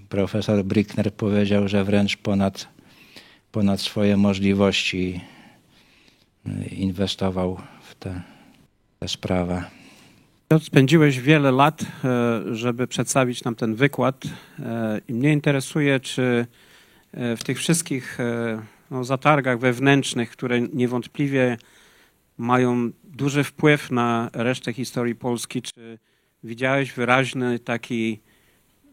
profesor Brickner powiedział, że wręcz ponad swoje możliwości inwestował w tę sprawę. Spędziłeś wiele lat, żeby przedstawić nam ten wykład i mnie interesuje, czy w tych wszystkich zatargach wewnętrznych, które niewątpliwie mają duży wpływ na resztę historii Polski, czy widziałeś wyraźny taki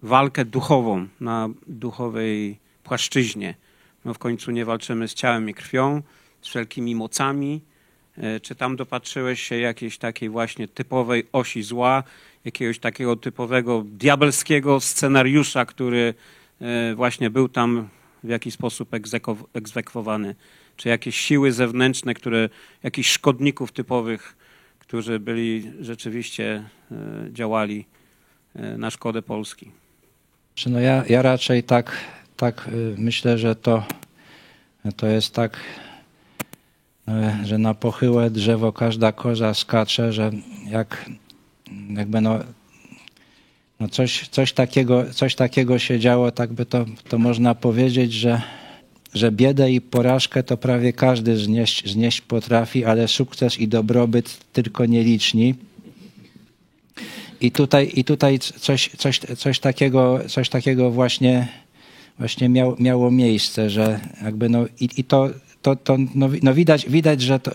walkę duchową na duchowej płaszczyźnie? W końcu nie walczymy z ciałem i krwią, z wszelkimi mocami, Czy tam dopatrzyłeś się jakiejś takiej właśnie typowej osi zła, jakiegoś takiego typowego diabelskiego scenariusza, który właśnie był tam w jakiś sposób egzekwowany? Czy jakieś siły zewnętrzne, jakichś szkodników typowych, którzy byli rzeczywiście, działali na szkodę Polski? No ja raczej tak myślę, że to jest tak, że na pochyłe drzewo każda koza skacze, że jakby coś takiego się działo, tak by to można powiedzieć, że biedę i porażkę to prawie każdy znieść potrafi, ale sukces i dobrobyt tylko nieliczni. I tutaj coś takiego właśnie miało miejsce, że jakby widać, że to,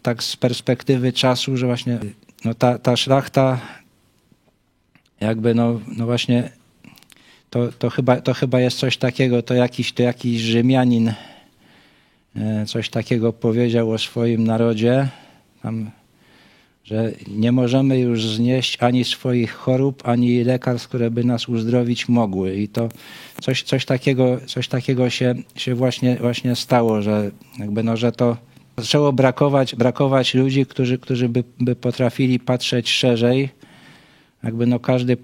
tak z perspektywy czasu, że właśnie ta szlachta jakby właśnie to chyba jest coś takiego, to jakiś Rzymianin coś takiego powiedział o swoim narodzie, tam, że nie możemy już znieść ani swoich chorób, ani lekarstw, które by nas uzdrowić mogły. I to coś takiego się właśnie stało, że jakby że to zaczęło brakować ludzi, którzy by potrafili patrzeć szerzej. Jakby każdy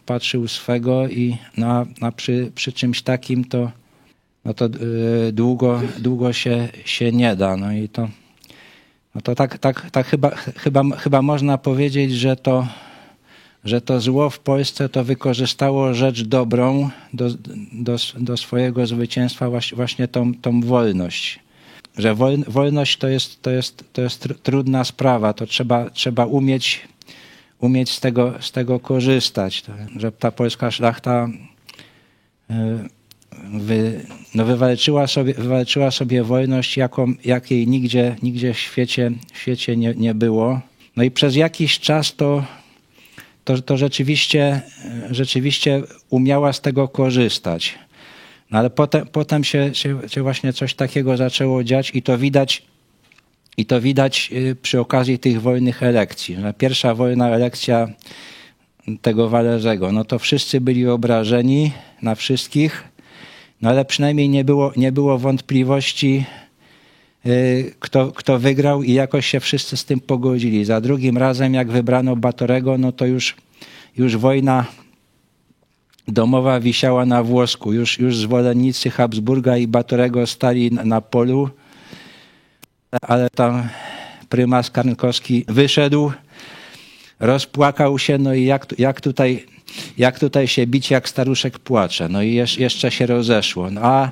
patrzył swego i przy czymś takim to długo się nie da. No i to tak chyba można powiedzieć, że to zło w Polsce to wykorzystało rzecz dobrą do swojego zwycięstwa, właśnie tą wolność. Że wolność to jest trudna sprawa, to trzeba umieć z tego korzystać. Że ta polska szlachta wywalczyła sobie wolność, jakiej nigdzie w świecie nie było. No i przez jakiś czas to rzeczywiście umiała z tego korzystać. No ale potem się właśnie coś takiego zaczęło dziać i to widać przy okazji tych wolnych elekcji. Pierwsza wolna elekcja tego Walezego, no to wszyscy byli obrażeni na wszystkich, no ale przynajmniej nie było wątpliwości, kto wygrał i jakoś się wszyscy z tym pogodzili. Za drugim razem, jak wybrano Batorego, no to już wojna domowa wisiała na włosku. Już zwolennicy Habsburga i Batorego stali na polu, ale tam prymas Karnkowski wyszedł, rozpłakał się, no i jak tutaj się bić, jak staruszek płacze. No i jeszcze się rozeszło. No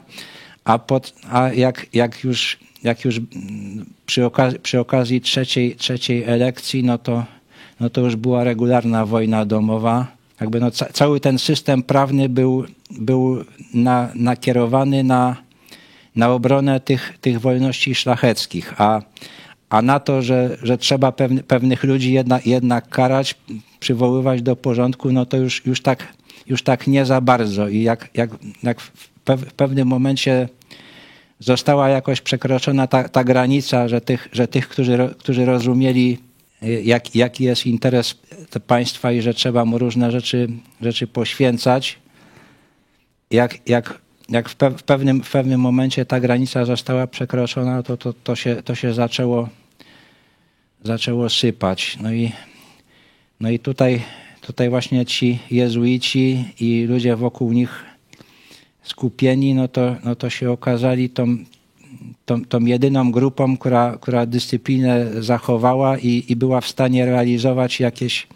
jak już przy okazji trzeciej elekcji, no to już była regularna wojna domowa. Jakby cały ten system prawny był nakierowany na obronę tych wolności szlacheckich, a na to, że trzeba pewnych ludzi jednak karać, przywoływać do porządku, no to już tak nie za bardzo. I jak w pewnym momencie została jakoś przekroczona ta granica, że tych, którzy rozumieli, jaki jest interes państwa i że trzeba mu różne rzeczy poświęcać, jak w pewnym momencie ta granica została przekroczona, to się zaczęło sypać. No i tutaj właśnie ci jezuici i ludzie wokół nich skupieni, no to się okazali tą jedyną grupą, która dyscyplinę zachowała i była w stanie realizować jakieś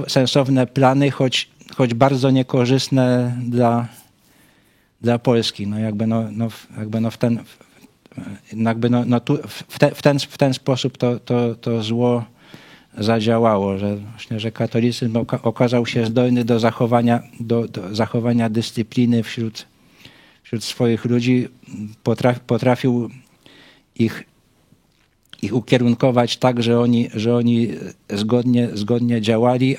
sensowne plany, choć bardzo niekorzystne dla Polski. W ten sposób to zło zadziałało, że katolicyzm okazał się zdolny do zachowania dyscypliny wśród swoich ludzi, potrafił ich ukierunkować tak, że oni zgodnie działali,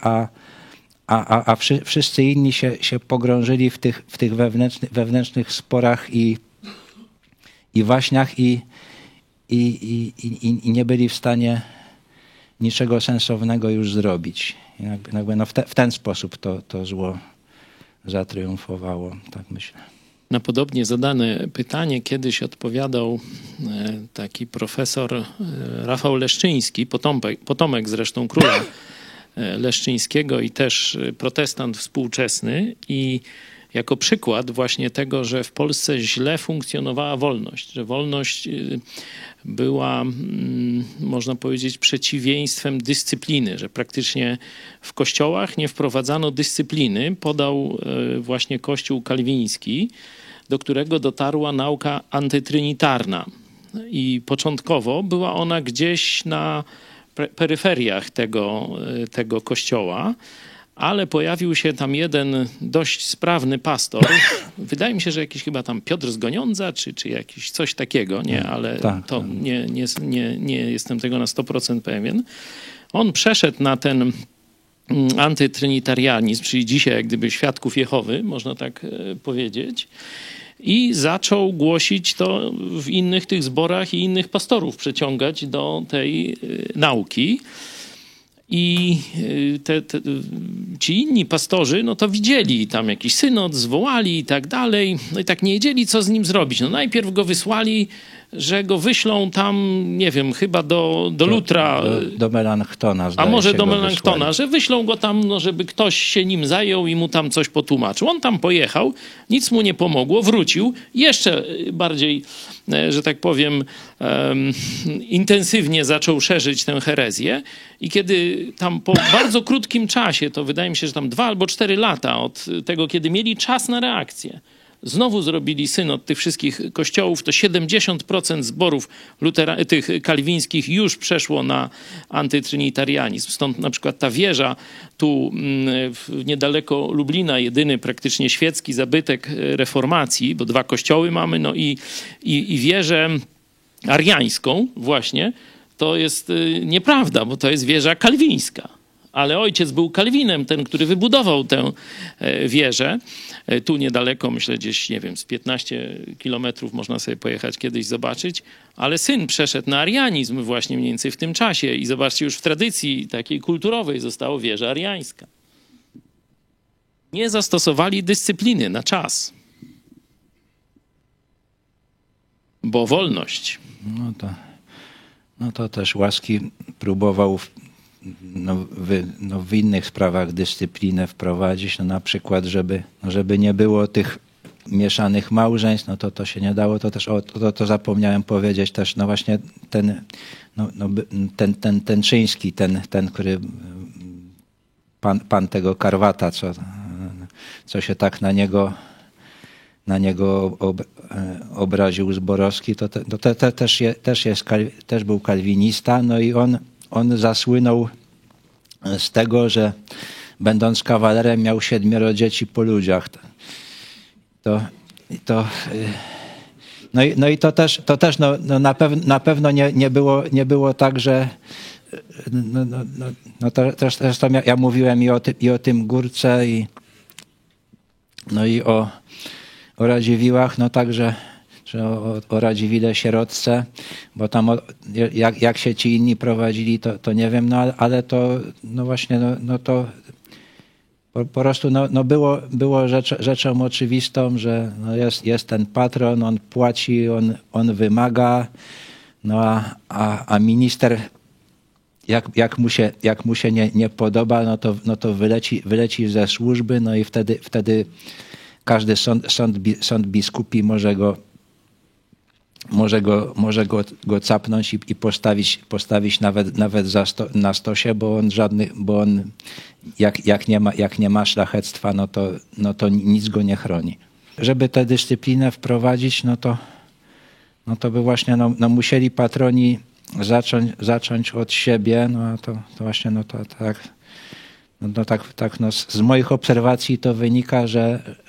a wszyscy inni się pogrążyli w tych wewnętrznych sporach i waśniach i nie byli w stanie niczego sensownego już zrobić. Jakby w ten sposób to zło zatriumfowało, tak myślę. Na podobnie zadane pytanie kiedyś odpowiadał taki profesor Rafał Leszczyński, potomek zresztą króla Leszczyńskiego i też protestant współczesny, i jako przykład właśnie tego, że w Polsce źle funkcjonowała wolność, że wolność była, można powiedzieć, przeciwieństwem dyscypliny, że praktycznie w kościołach nie wprowadzano dyscypliny. Podał właśnie kościół kalwiński, do którego dotarła nauka antytrinitarna. I początkowo była ona gdzieś na peryferiach tego kościoła, ale pojawił się tam jeden dość sprawny pastor. Wydaje mi się, że jakiś chyba tam Piotr z Goniądza, czy jakiś coś takiego, nie, ale to nie jestem tego na 100% pewien. On przeszedł na ten antytrinitarianizm, czyli dzisiaj jak gdyby świadków Jehowy, można tak powiedzieć, i zaczął głosić to w innych tych zborach i innych pastorów przeciągać do tej nauki. I ci inni pastorzy, no to widzieli tam jakiś synod, zwołali i tak dalej, no i tak nie wiedzieli, co z nim zrobić. No najpierw go wysłali, że go wyślą tam, nie wiem, chyba do Lutra. Do Melanchtona. A może do Melanchtona, że wyślą go tam, no, żeby ktoś się nim zajął i mu tam coś potłumaczył. On tam pojechał, nic mu nie pomogło, wrócił, jeszcze bardziej, że tak powiem, intensywnie zaczął szerzyć tę herezję. I kiedy tam po bardzo krótkim czasie, to wydaje mi się, że tam 2 albo 4 lata od tego, kiedy mieli czas na reakcję, znowu zrobili synod tych wszystkich kościołów, to 70% zborów tych kalwińskich już przeszło na antytrinitarianizm. Stąd na przykład ta wieża tu niedaleko Lublina, jedyny praktycznie świecki zabytek reformacji, bo 2 kościoły mamy, no i wieżę ariańską właśnie, to jest nieprawda, bo to jest wieża kalwińska. Ale ojciec był Kalwinem, ten, który wybudował tę wieżę. Tu niedaleko, myślę gdzieś, nie wiem, z 15 kilometrów można sobie pojechać kiedyś zobaczyć. Ale syn przeszedł na arianizm właśnie mniej więcej w tym czasie. I zobaczcie, już w tradycji takiej kulturowej została wieża ariańska. Nie zastosowali dyscypliny na czas. Bo wolność. No to też Łaski próbował w innych sprawach dyscyplinę wprowadzić, no na przykład, żeby nie było tych mieszanych małżeństw, no to się nie dało, to też to zapomniałem powiedzieć też, no właśnie ten Czyński, ten, który pan tego Karwata, co się tak na niego obraził Zborowski, to też był kalwinista, no i on zasłynął z tego, że będąc kawalerem miał 7 dzieci po ludziach. No i to też na pewno nie było tak, że ja mówiłem i o tym Górce i o Radziwiłłach, no także że o Radziwile Sierotce, bo tam jak się ci inni prowadzili, to nie wiem, no ale to no właśnie, no to po prostu było rzeczą oczywistą, że no jest ten patron, on płaci, on wymaga, no a minister jak mu się nie podoba, no to wyleci ze służby, no i wtedy każdy sąd biskupi może go capnąć i postawić nawet na stosie, bo on jak nie ma szlachectwa, no to nic go nie chroni. Żeby tę dyscyplinę wprowadzić, no to by właśnie musieli patroni zacząć od siebie, no a to właśnie z moich obserwacji to wynika,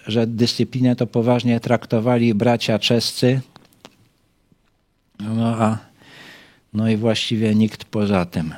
że dyscyplinę to poważnie traktowali bracia czescy, no i właściwie nikt poza tym.